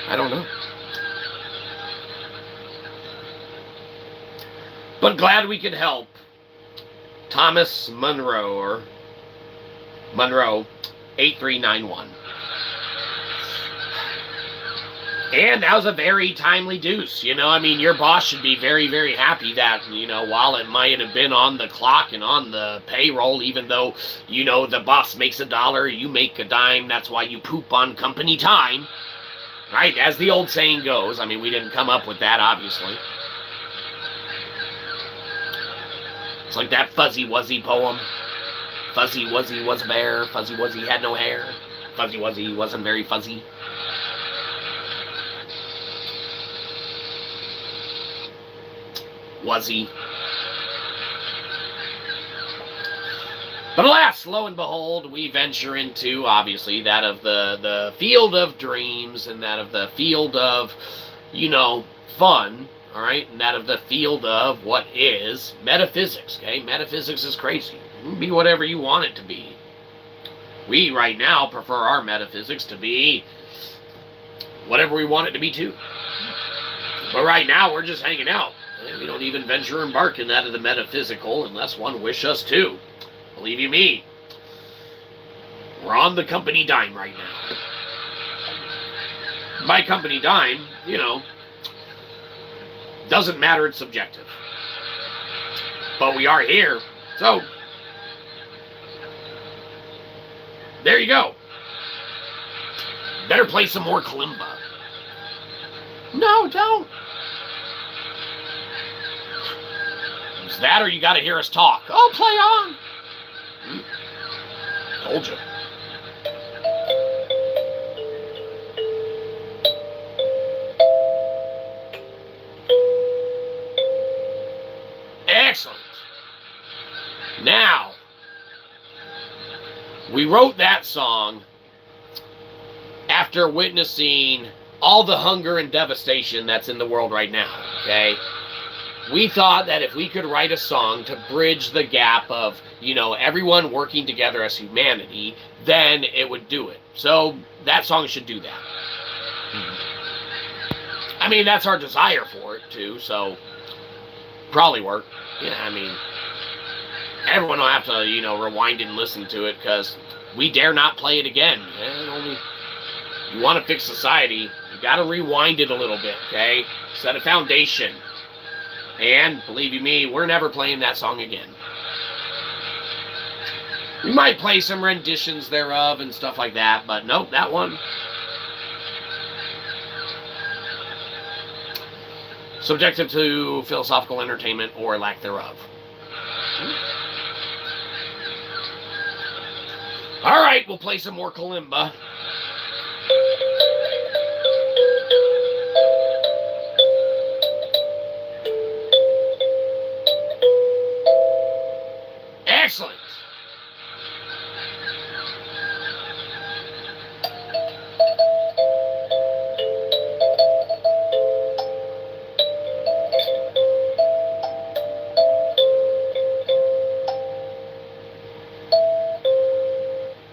I don't know. But glad we could help. Thomas Monroe, 8391. And that was a very timely deuce, I mean, your boss should be very, very happy that, while it might have been on the clock and on the payroll, even though, the boss makes $1, you make a dime, that's why you poop on company time. Right, as the old saying goes. I mean, we didn't come up with that, obviously. It's like that Fuzzy Wuzzy poem. Fuzzy Wuzzy was a bear. Fuzzy Wuzzy had no hair. Fuzzy Wuzzy wasn't very fuzzy. Wuzzy. But alas, lo and behold, we venture into, obviously, that of the field of dreams and that of the field of, you know, fun, all right? And that of the field of what is metaphysics, okay? Metaphysics is crazy. It can be whatever you want it to be. We, right now, prefer our metaphysics to be whatever we want it to be, too. But right now, we're just hanging out. We don't even venture embark in that of the metaphysical unless one wish us to. Believe you me, we're on the company dime right now. By company dime, you know, doesn't matter, it's subjective. But we are here, so there you go. Better play some more kalimba. No, don't. Is that or you gotta hear us talk? Oh, play on. Told you. Excellent. Now, we wrote that song after witnessing all the hunger and devastation that's in the world right now, okay? We thought that if we could write a song to bridge the gap of, you know, everyone working together as humanity, then it would do it. So that song should do that. I mean, that's our desire for it, too, so probably work. Yeah, I mean, everyone will have to, you know, rewind and listen to it, because we dare not play it again. You want to fix society, you got to rewind it a little bit, okay? Set a foundation. And, believe you me, we're never playing that song again. We might play some renditions thereof and stuff like that, but nope, that one. Subjective to philosophical entertainment or lack thereof. Alright, we'll play some more kalimba. Excellent.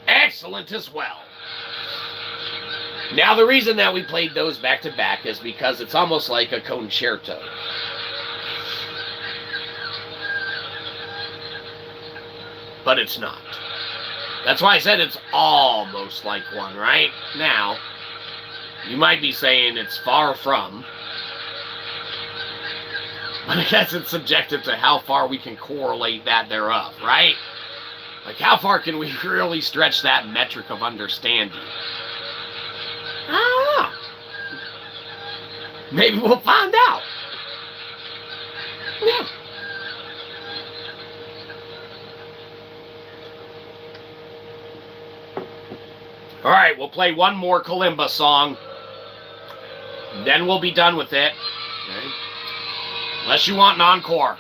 Excellent as well. Now, the reason that we played those back to back is because it's almost like a concerto. But it's not. That's why I said it's almost like one, right? Now, you might be saying it's far from, but I guess it's subjective to how far we can correlate that thereof, right? Like, how far can we really stretch that metric of understanding? I don't know. Maybe we'll find out. Yeah. All right, we'll play one more kalimba song. Then we'll be done with it. Okay. Unless you want an encore.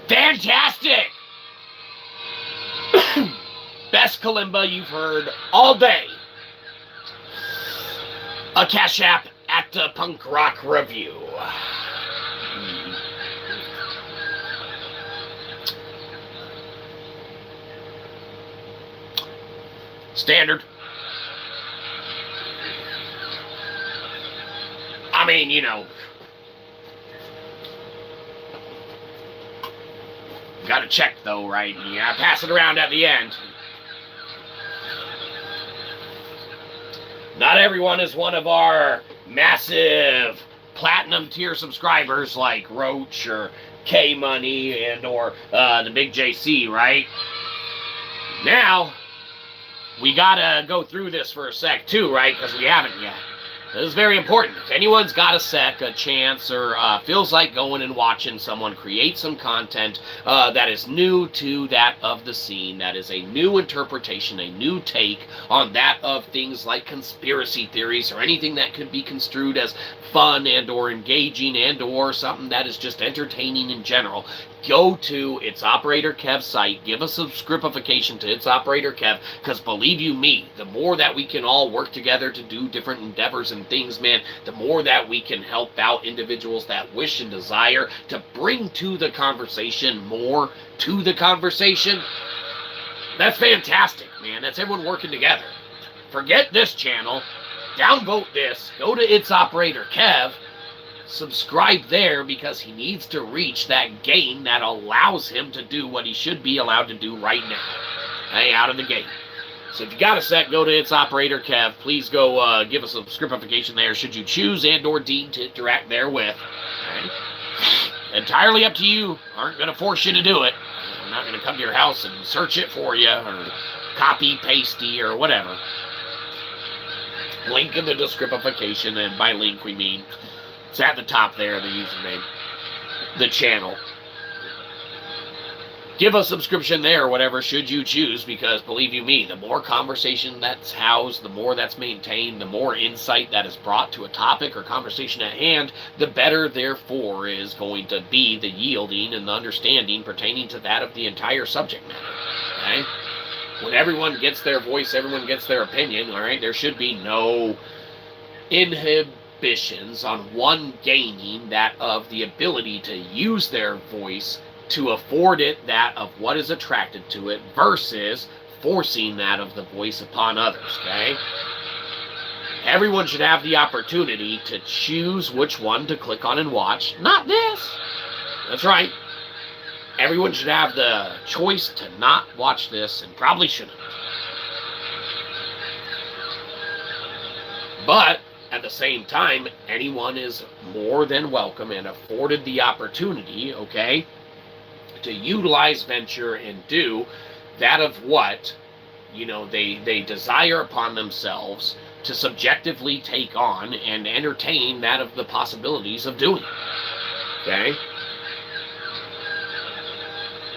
Fantastic! Best kalimba you've heard all day. A Cashapp at the Punk Rock Review. Standard. I mean, you know, gotta check though, right? You gotta pass it around at the end. Not everyone is one of our massive platinum tier subscribers like Roach or K-Money and or the Big JC, right? Now, we gotta go through this for a sec too, right? Because we haven't yet. This is very important. If anyone's got a sec, a chance, or feels like going and watching someone create some content that is new to that of the scene, that is a new interpretation, a new take on that of things like conspiracy theories or anything that could be construed as fun and or engaging and or something that is just entertaining in general, go to its Operator Kev site, give a subscripification to its Operator Kev, because believe you me, the more that we can all work together to do different endeavors and things, man, the more that we can help out individuals that wish and desire to bring to the conversation more to the conversation. That's fantastic, man. That's everyone working together. Forget this channel, downvote this, go to its Operator Kev, subscribe there, because he needs to reach that gain that allows him to do what he should be allowed to do right now. Hey, out of the gate. So if you got a sec, go to its Operator Kev. Please go give us a subscripification there should you choose and or deem to interact therewith. Right? Entirely up to you. Aren't going to force you to do it. I'm not going to come to your house and search it for you or copy, pasty, or whatever. Link in the descripification, and by link we mean it's at the top there, the username, the channel. Give a subscription there or whatever should you choose, because believe you me, the more conversation that's housed, the more that's maintained, the more insight that is brought to a topic or conversation at hand, the better therefore is going to be the yielding and the understanding pertaining to that of the entire subject matter. Okay? When everyone gets their voice, everyone gets their opinion, all right, there should be no inhibitions on one gaining that of the ability to use their voice to afford it that of what is attracted to it versus forcing that of the voice upon others, okay? Everyone should have the opportunity to choose which one to click on and watch, not this. That's right. Everyone should have the choice to not watch this, and probably shouldn't. But at the same time, anyone is more than welcome and afforded the opportunity, okay, to utilize, venture, and do that of what, you know, they desire upon themselves to subjectively take on and entertain that of the possibilities of doing it. Okay?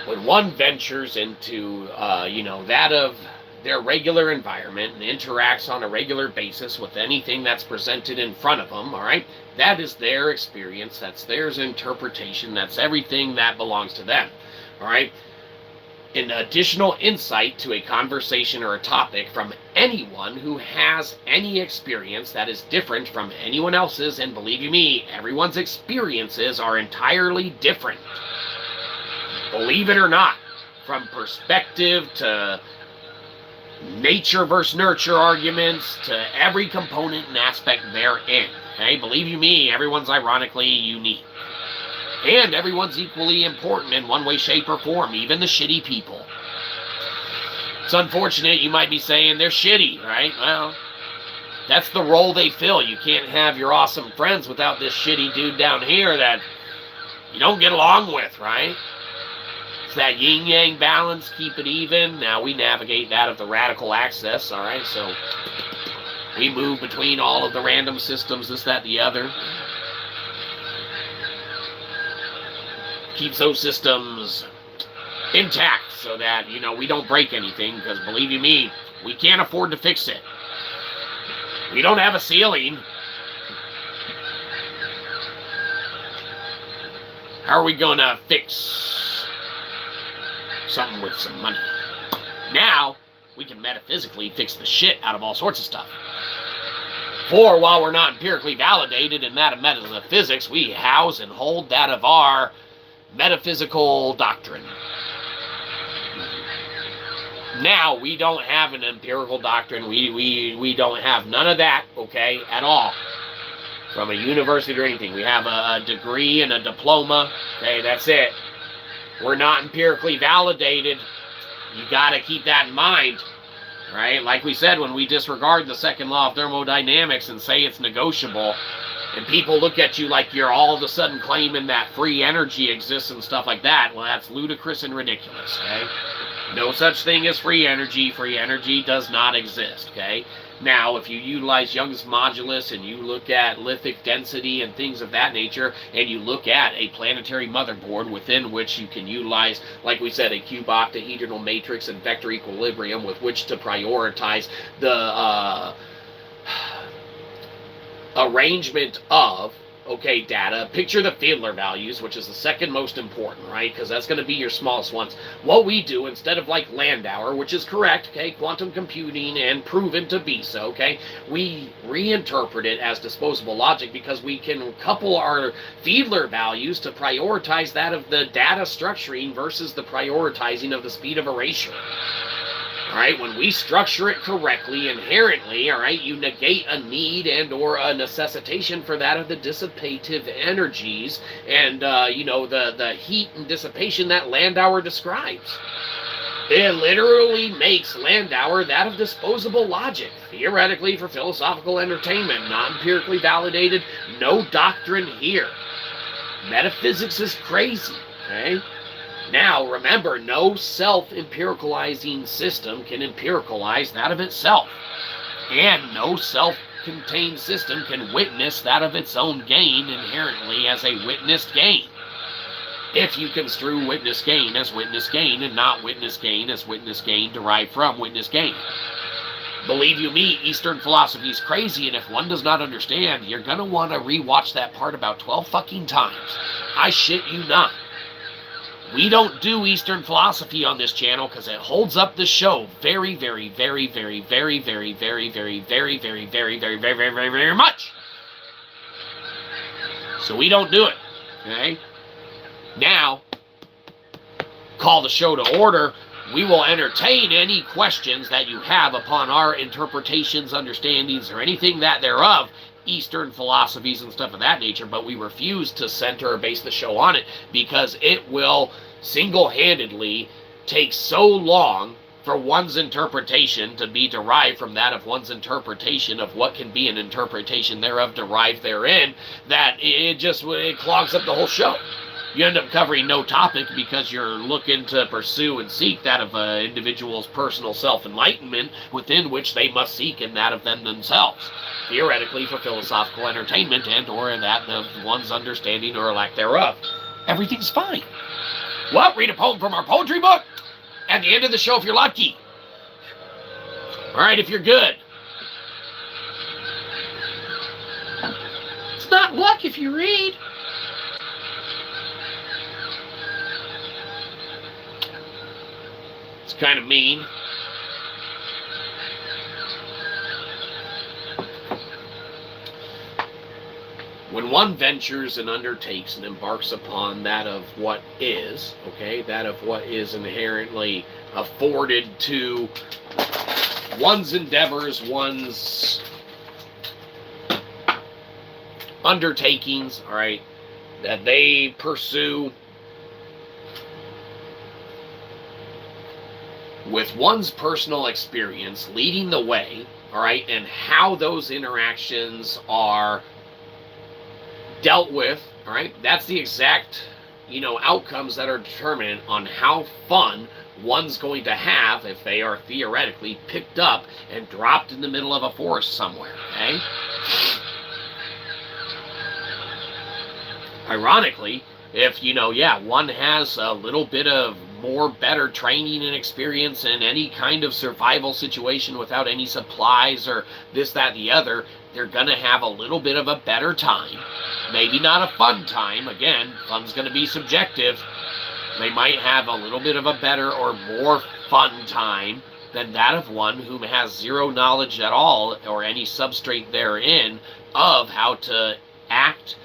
When one ventures into, you know, that of their regular environment and interacts on a regular basis with anything that's presented in front of them, all right, that is their experience, that's their interpretation, that's everything that belongs to them, all right? An additional insight to a conversation or a topic from anyone who has any experience that is different from anyone else's, and believe you me, everyone's experiences are entirely different. Believe it or not, from perspective to nature versus nurture arguments to every component and aspect therein. Okay, believe you me, everyone's ironically unique. And everyone's equally important in one way, shape, or form, even the shitty people. It's unfortunate, you might be saying they're shitty, right? Well, that's the role they fill. You can't have your awesome friends without this shitty dude down here that you don't get along with, right? It's that yin-yang balance, keep it even. Now we navigate that of the radical axis, all right? So we move between all of the random systems, this, that, the other. Keeps those systems intact so that, you know, we don't break anything, because believe you me, we can't afford to fix it. We don't have a ceiling. How are we gonna fix something with some money? Now, we can metaphysically fix the shit out of all sorts of stuff. For while we're not empirically validated in that of metaphysics, we house and hold that of our metaphysical doctrine. Now, we don't have an empirical doctrine. We don't have none of that, okay, at all. From a university or anything. We have a degree and a diploma, okay, that's it. We're not empirically validated. You got to keep that in mind. right? Like we said, when we disregard the second law of thermodynamics and say it's negotiable, and people look at you like you're all of a sudden claiming that free energy exists and stuff like that, well, that's ludicrous and ridiculous, okay? No such thing as free energy. Free energy does not exist, okay? Now, if you utilize Young's modulus and you look at lithic density and things of that nature, and you look at a planetary motherboard within which you can utilize, like we said, a cube octahedral matrix and vector equilibrium with which to prioritize the arrangement of, okay, data. Picture the Fiedler values, which is the second most important, right? Because that's going to be your smallest ones. What we do, instead of like Landauer, which is correct, okay, quantum computing and proven to be so, okay, we reinterpret it as disposable logic because we can couple our Fiedler values to prioritize that of the data structuring versus the prioritizing of the speed of erasure. All right, when we structure it correctly, inherently, all right, you negate a need and or a necessitation for that of the dissipative energies and, you know, the heat and dissipation that Landauer describes. It literally makes Landauer that of disposable logic, theoretically for philosophical entertainment, not empirically validated, no doctrine here. Metaphysics is crazy, okay? Now, remember, no self-empiricalizing system can empiricalize that of itself. And no self-contained system can witness that of its own gain inherently as a witnessed gain. If you construe witness gain as witness gain and not witness gain as witness gain derived from witness gain. Believe you me, Eastern philosophy is crazy, and if one does not understand, you're going to want to rewatch that part about 12 fucking times. I shit you not. We don't do Eastern philosophy on this channel because it holds up the show very, very, very, very, very, very, very, very, very, very, very, very, very, very, very, very much. So we don't do it. Okay? Now, call the show to order. We will entertain any questions that you have upon our interpretations, understandings, or anything that thereof. Eastern philosophies and stuff of that nature, but we refuse to center or base the show on it because it will single-handedly take so long for one's interpretation to be derived from that of one's interpretation of what can be an interpretation thereof derived therein that it clogs up the whole show. You end up covering no topic because you're looking to pursue and seek that of an individual's personal self-enlightenment within which they must seek in that of them themselves, theoretically for philosophical entertainment and or that of one's understanding or lack thereof. Everything's fine. Well, read a poem from our poetry book at the end of the show if you're lucky. All right, if you're good. It's not luck if you read. It's kind of mean. When one ventures and undertakes and embarks upon that of what is, okay, that of what is inherently afforded to one's endeavors, one's undertakings, all right, that they pursue with one's personal experience leading the way, all right, and how those interactions are dealt with, all right, that's the exact, outcomes that are determinant on how fun one's going to have if they are theoretically picked up and dropped in the middle of a forest somewhere, okay? Ironically, if, one has a little bit of more better training and experience in any kind of survival situation without any supplies or this, that, the other, they're going to have a little bit of a better time. Maybe not a fun time. Again, fun's going to be subjective. They might have a little bit of a better or more fun time than that of one who has zero knowledge at all or any substrate therein of how to act,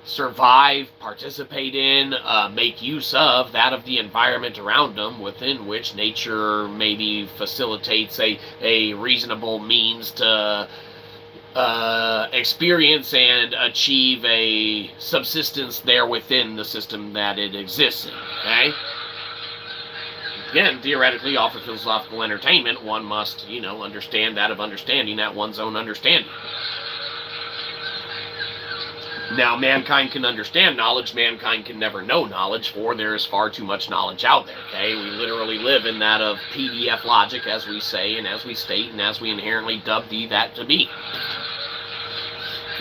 survive, participate in, make use of that of the environment around them within which nature maybe facilitates a reasonable means to experience and achieve a subsistence there within the system that it exists in, okay? again, theoretically, all for philosophical entertainment, one must, understand that of understanding that one's own understanding. Now, mankind can understand knowledge, mankind can never know knowledge, for there is far too much knowledge out there, okay? We literally live in that of PDF logic, as we say, and as we state, and as we inherently dub that to be.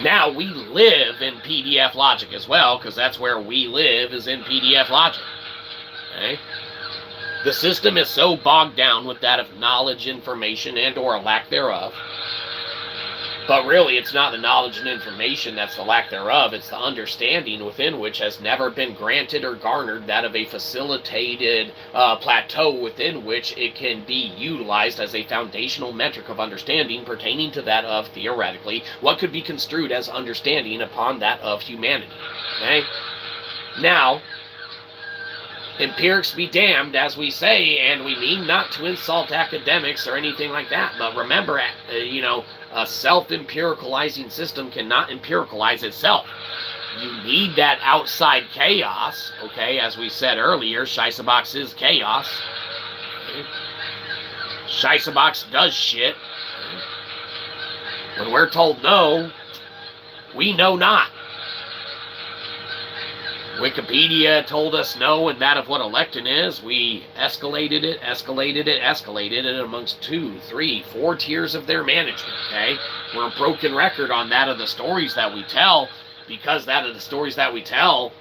Now, we live in PDF logic as well, because that's where we live, is in PDF logic, okay? The system is so bogged down with that of knowledge, information, and or a lack thereof. But really, it's not the knowledge and information that's the lack thereof. It's the understanding within which has never been granted or garnered that of a facilitated plateau within which it can be utilized as a foundational metric of understanding pertaining to that of, theoretically, what could be construed as understanding upon that of humanity. Okay? Now, empirics be damned, as we say, and we mean not to insult academics or anything like that, but remember, a self-empiricalizing system cannot empiricalize itself. You need that outside chaos, okay? As we said earlier, Shyzabox is chaos. Okay? Shyzabox does shit. Okay? When we're told no, we know not. Wikipedia told us no, and that of what a lectin is. We escalated it amongst 2, 3, 4 tiers of their management, okay? We're a broken record on that of the stories that we tell, because that of the stories that we tell,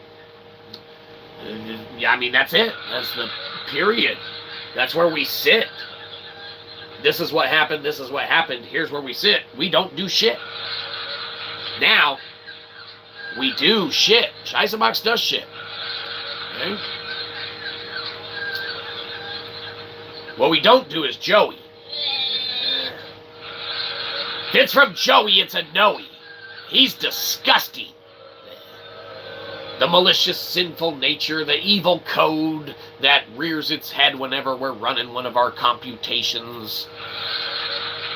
I mean, that's it. That's the period. That's where we sit. This is what happened, here's where we sit. We don't do shit. Now, we do shit. Shyzabox does shit. Okay? What we don't do is Joey. If it's from Joey, it's a Noe. He's disgusting. The malicious, sinful nature, the evil code that rears its head whenever we're running one of our computations.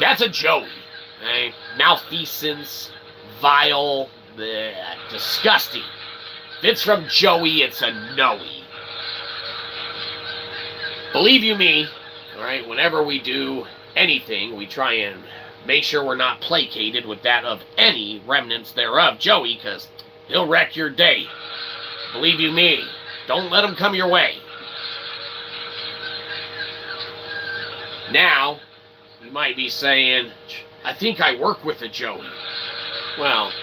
That's a Joey. Okay? Malfeasance, vile, disgusting. If it's from Joey, it's a Noe. Believe you me, alright, whenever we do anything, we try and make sure we're not placated with that of any remnants thereof Joey, because he'll wreck your day. Believe you me, don't let him come your way. Now, you might be saying, I think I work with a Joey. Well,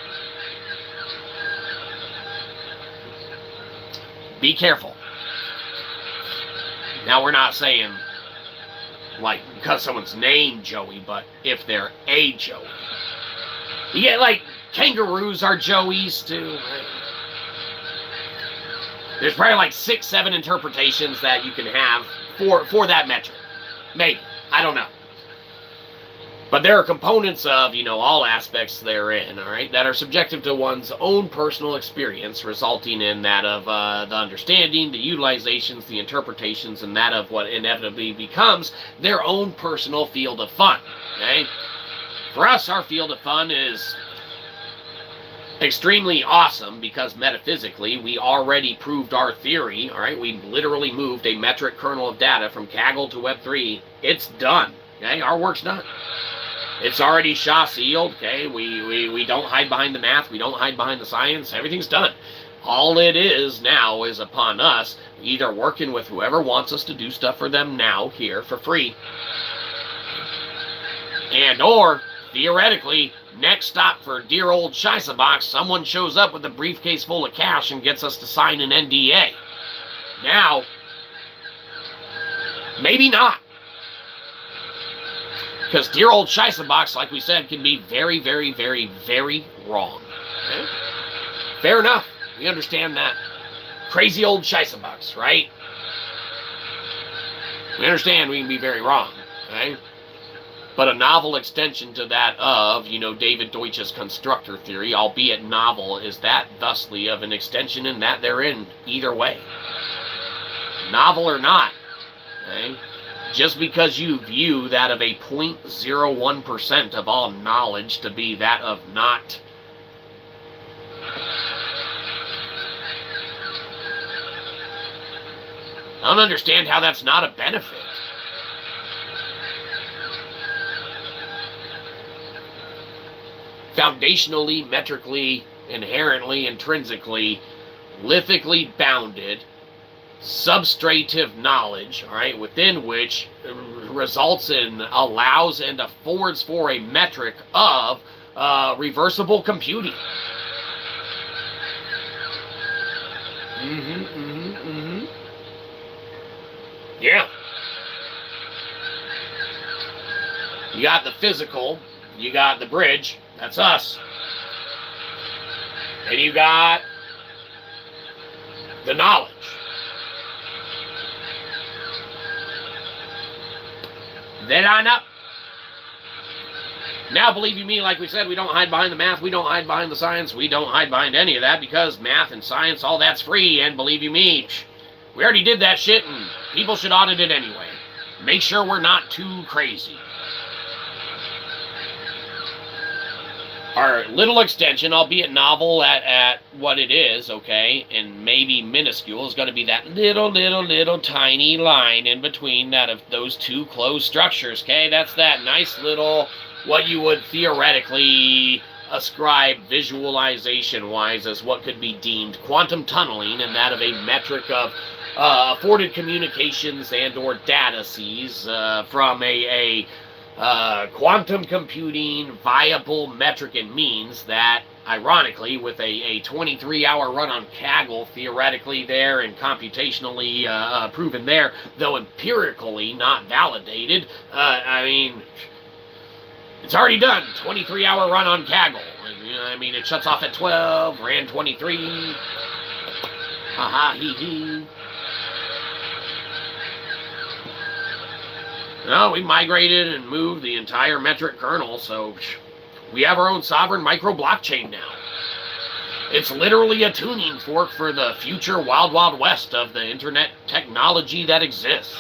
be careful. Now, we're not saying, like, because someone's named Joey, but if they're a Joey. You get, like, kangaroos are Joeys, too, right? There's probably, like, 6, 7 interpretations that you can have for that metric. Maybe. I don't know. But there are components of, all aspects therein, all right, that are subjective to one's own personal experience, resulting in that of the understanding, the utilizations, the interpretations, and that of what inevitably becomes their own personal field of fun, okay? For us, our field of fun is extremely awesome because metaphysically, we already proved our theory, all right? We literally moved a metric kernel of data from Kaggle to Web3. It's done, okay? Our work's done. It's already SHA-sealed, okay? We don't hide behind the math. We don't hide behind the science. Everything's done. All it is now is upon us either working with whoever wants us to do stuff for them now, here, for free. And or, theoretically, next stop for dear old Shyzabox, someone shows up with a briefcase full of cash and gets us to sign an NDA. Now, maybe not. Because dear old Shyzabox, like we said, can be very, very, very, very wrong. Okay? Fair enough. We understand that. Crazy old Shyzabox, right? We understand we can be very wrong. Okay? But a novel extension to that of, David Deutsch's constructor theory, albeit novel, is that thusly of an extension in that therein either way. Novel or not. Okay? Just because you view that of a 0.01% of all knowledge to be that of not I don't understand how that's not a benefit. Foundationally, metrically, inherently, intrinsically, lithically bounded, substrative knowledge, all right, within which results in, allows, and affords for a metric of reversible computing. Yeah. You got the physical, you got the bridge, that's us. And you got the knowledge. They line up. Now, believe you me, like we said, we don't hide behind the math, we don't hide behind the science, we don't hide behind any of that, because math and science, all that's free, and believe you me, we already did that shit, and people should audit it anyway. Make sure we're not too crazy. Our little extension, albeit novel at what it is, okay, and maybe minuscule, is going to be that little tiny line in between that of those two closed structures, okay? That's that nice little, what you would theoretically ascribe visualization-wise as what could be deemed quantum tunneling, and that of a metric of afforded communications and or data sees from a quantum computing viable metric and means that, ironically, with a 23-hour run on Kaggle, theoretically there and computationally proven there, though empirically not validated, I mean, it's already done. 23-hour run on Kaggle. I mean, it shuts off at 12, ran 23. Ha ha hee hee. No, we migrated and moved the entire metric kernel, so we have our own sovereign micro blockchain now. It's literally a tuning fork for the future wild, wild west of the internet technology that exists.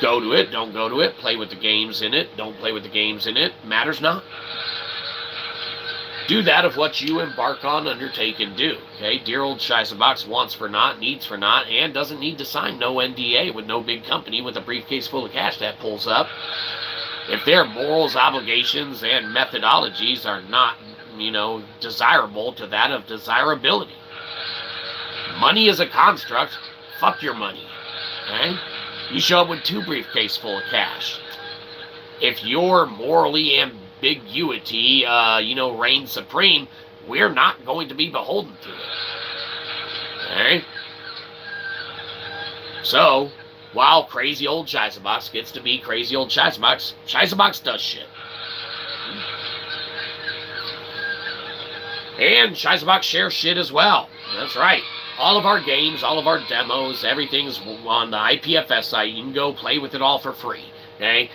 Go to it, don't go to it, play with the games in it, don't play with the games in it, matters not. Do that of what you embark on, undertake, and do. Okay, dear old Shyzabox wants for naught, needs for naught, and doesn't need to sign no NDA with no big company with a briefcase full of cash that pulls up. If their morals, obligations, and methodologies are not, desirable to that of desirability. Money is a construct. Fuck your money. Okay? You show up with 2 briefcases full of cash. If you're morally ambiguity, reigns supreme, we're not going to be beholden to it. Okay? So, while crazy old Shyzabox gets to be crazy old Shyzabox, Shyzabox does shit. And Shyzabox shares shit as well. That's right. All of our games, all of our demos, everything's on the IPFS site. You can go play with it all for free. Okay?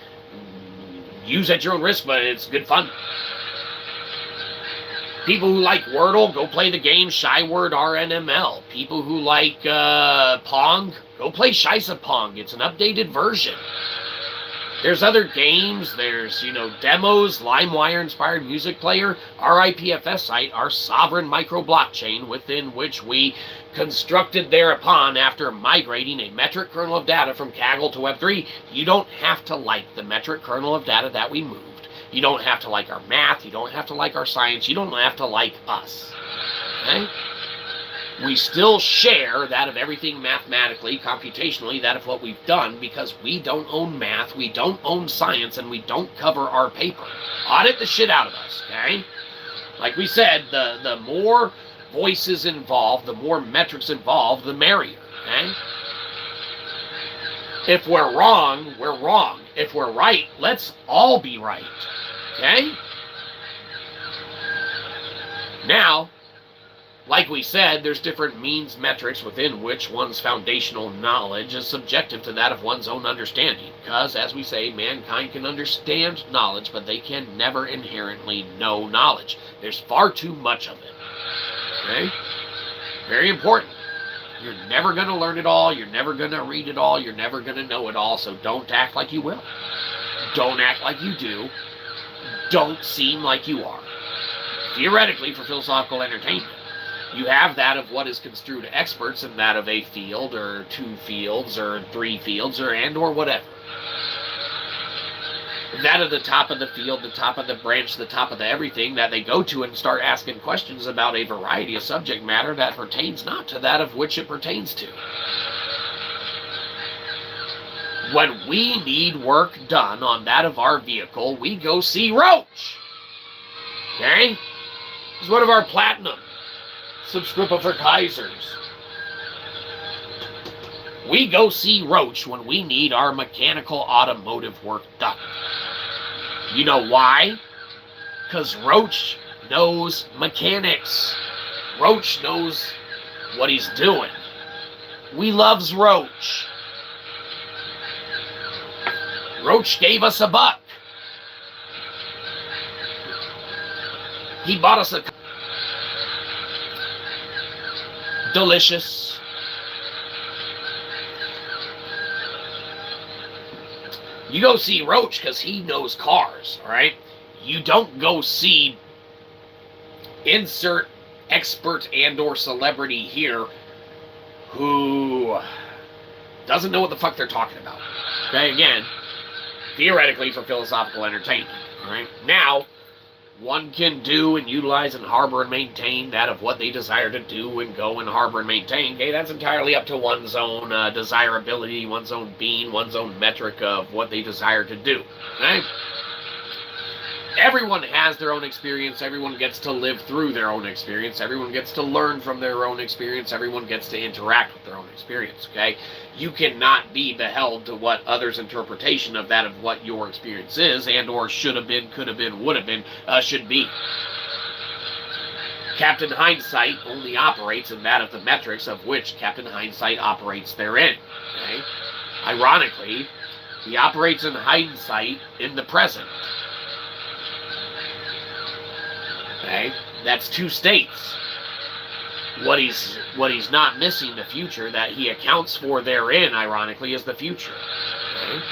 Use at your own risk, but it's good fun. People who like Wordle, go play the game Shyword RNML. People who like Pong, go play Shyzapong. It's an updated version. There's other games, there's, demos, LimeWire-inspired music player, our IPFS site, our sovereign micro-blockchain within which we constructed thereupon after migrating a metric kernel of data from Kaggle to Web3. You don't have to like the metric kernel of data that we moved. You don't have to like our math, you don't have to like our science, you don't have to like us. Okay? We still share that of everything mathematically, computationally, that of what we've done, because we don't own math, we don't own science, and we don't cover our paper. Audit the shit out of us, okay? Like we said, the more voices involved, the more metrics involved, the merrier, okay? If we're wrong, we're wrong. If we're right, let's all be right, okay? Now, like we said, there's different means metrics within which one's foundational knowledge is subjective to that of one's own understanding. Because, as we say, mankind can understand knowledge, but they can never inherently know knowledge. There's far too much of it. Okay? Very important. You're never going to learn it all. You're never going to read it all. You're never going to know it all. So don't act like you will. Don't act like you do. Don't seem like you are. Theoretically, for philosophical entertainment. You have that of what is construed experts, and that of a field, or 2 fields, or 3 fields, or whatever. That of the top of the field, the top of the branch, the top of the everything that they go to and start asking questions about a variety of subject matter that pertains not to that of which it pertains to. When we need work done on that of our vehicle, we go see Roach. Okay? He's one of our platinum subscripers. We go see Roach when we need our mechanical automotive work done. You know why? Because Roach knows mechanics. Roach knows what he's doing. We loves Roach. Roach gave us $1. He bought us a delicious. You go see Roach because he knows cars, all right? You don't go see insert expert and or celebrity here who doesn't know what the fuck they're talking about. Okay, again, theoretically for philosophical entertainment, all right? Now, one can do and utilize and harbor and maintain that of what they desire to do and go and harbor and maintain. Okay, that's entirely up to one's own desirability, one's own being, one's own metric of what they desire to do. Okay? Everyone has their own experience. Everyone gets to live through their own experience. Everyone gets to learn from their own experience. Everyone gets to interact with their own experience, okay? You cannot be held to what others' interpretation of that of what your experience is and or should have been, could have been, would have been, should be. Captain Hindsight only operates in that of the metrics of which Captain Hindsight operates therein, okay? Ironically, he operates in hindsight in the present. Okay, that's 2 states. What he's not missing the future that he accounts for therein, ironically, is the future. Okay?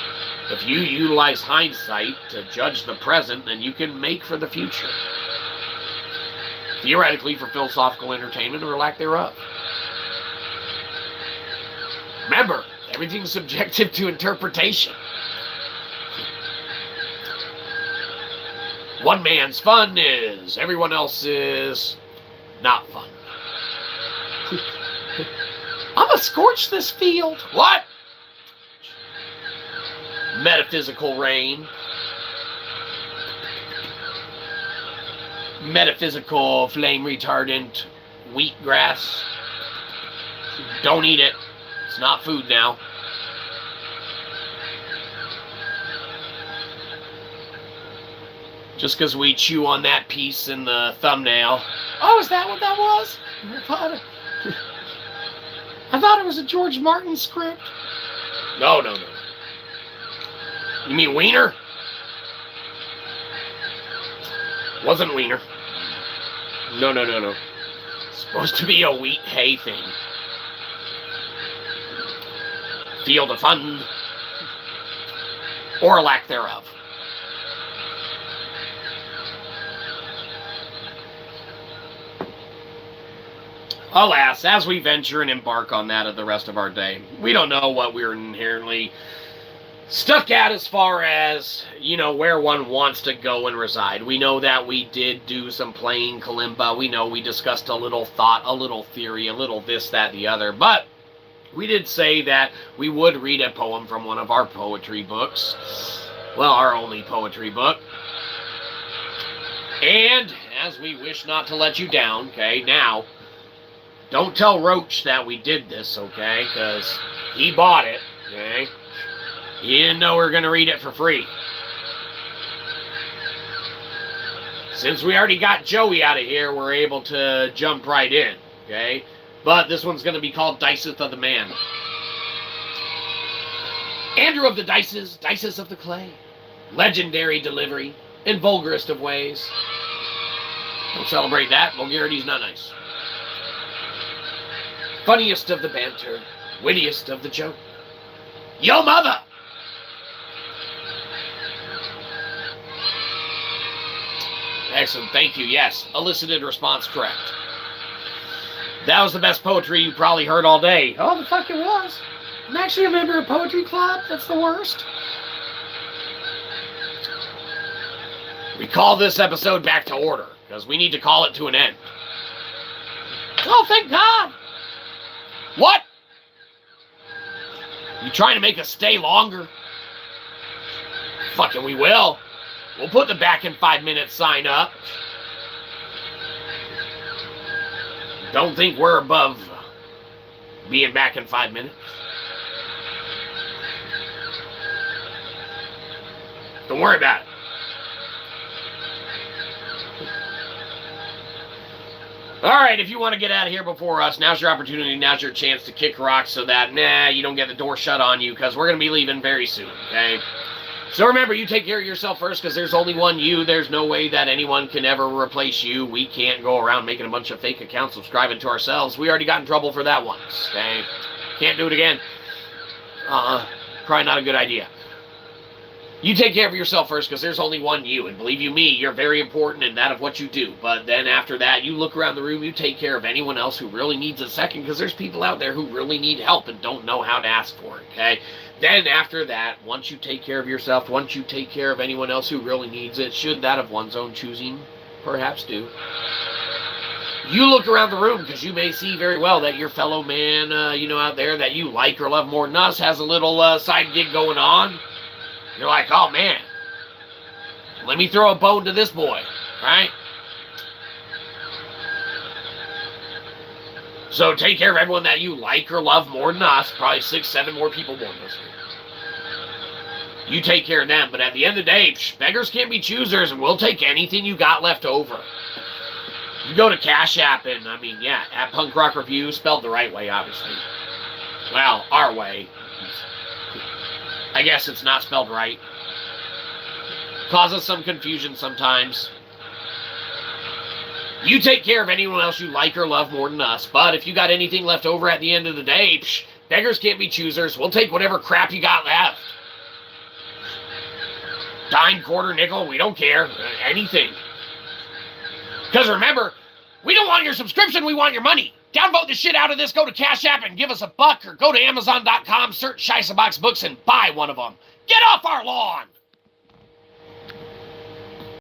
If you utilize hindsight to judge the present, then you can make for the future. Theoretically, for philosophical entertainment or lack thereof. Remember, everything's subjective to interpretation. One man's fun is everyone else's not fun. I'm gonna scorch this field. What? Metaphysical rain. Metaphysical flame retardant wheatgrass. Don't eat it. It's not food now. Just because we chew on that piece in the thumbnail. Oh, is that what that was? I thought it was a George Martin script. No. You mean Wiener? Wasn't Wiener. No. It's supposed to be a wheat hay thing. Field of fun. Or lack thereof. Alas, as we venture and embark on that of the rest of our day, we don't know what we're inherently stuck at as far as, where one wants to go and reside. We know that we did do some playing kalimba. We know we discussed a little thought, a little theory, a little this, that, the other. But we did say that we would read a poem from one of our poetry books. Well, our only poetry book. And, as we wish not to let you down, okay, now, don't tell Roach that we did this, okay? Because he bought it, okay? He didn't know we were going to read it for free. Since we already got Joey out of here, we're able to jump right in, okay? But this one's going to be called Diceth of the Man. Andrew of the Dices, Dices of the Clay. Legendary delivery, in vulgarest of ways. Don't celebrate that. Vulgarity's not nice. Funniest of the banter, wittiest of the joke. Yo mother! Excellent, thank you. Yes, elicited response correct. That was the best poetry you probably heard all day. Oh, the fuck it was. I'm actually a member of Poetry Club. That's the worst. We call this episode back to order, because we need to call it to an end. Oh, thank God. What? You trying to make us stay longer? Fucking we will. We'll put the back in 5 minutes sign up. Don't think we're above being back in 5 minutes. Don't worry about it. All right, if you want to get out of here before us, now's your opportunity, now's your chance to kick rocks so that, you don't get the door shut on you, because we're going to be leaving very soon, okay? So remember, you take care of yourself first, because there's only one you. There's no way that anyone can ever replace you. We can't go around making a bunch of fake accounts subscribing to ourselves. We already got in trouble for that once, okay? Can't do it again. Probably not a good idea. You take care of yourself first, because there's only one you, and believe you me, you're very important in that of what you do. But then after that, you look around the room, you take care of anyone else who really needs a second, because there's people out there who really need help and don't know how to ask for it, okay? Then after that, once you take care of yourself, once you take care of anyone else who really needs it, should that of one's own choosing perhaps do, you look around the room, because you may see very well that your fellow man, out there that you like or love more than us has a little side gig going on. You're like, oh, man, let me throw a bone to this boy, right? So take care of everyone that you like or love more than us. Probably 6, 7 more people more than us. You take care of them. But at the end of the day, beggars can't be choosers, and we'll take anything you got left over. You go to Cashapp, and, at punkrokreview, spelled the right way, obviously. Well, our way. I guess it's not spelled right. Causes some confusion sometimes. You take care of anyone else you like or love more than us, but if you got anything left over at the end of the day, beggars can't be choosers. We'll take whatever crap you got left. Dime, quarter, nickel, we don't care. Anything. Because remember, we don't want your subscription, we want your money. Downvote the shit out of this, go to Cashapp and give us $1, or go to Amazon.com, search Shyzabox books and buy one of them. Get off our lawn!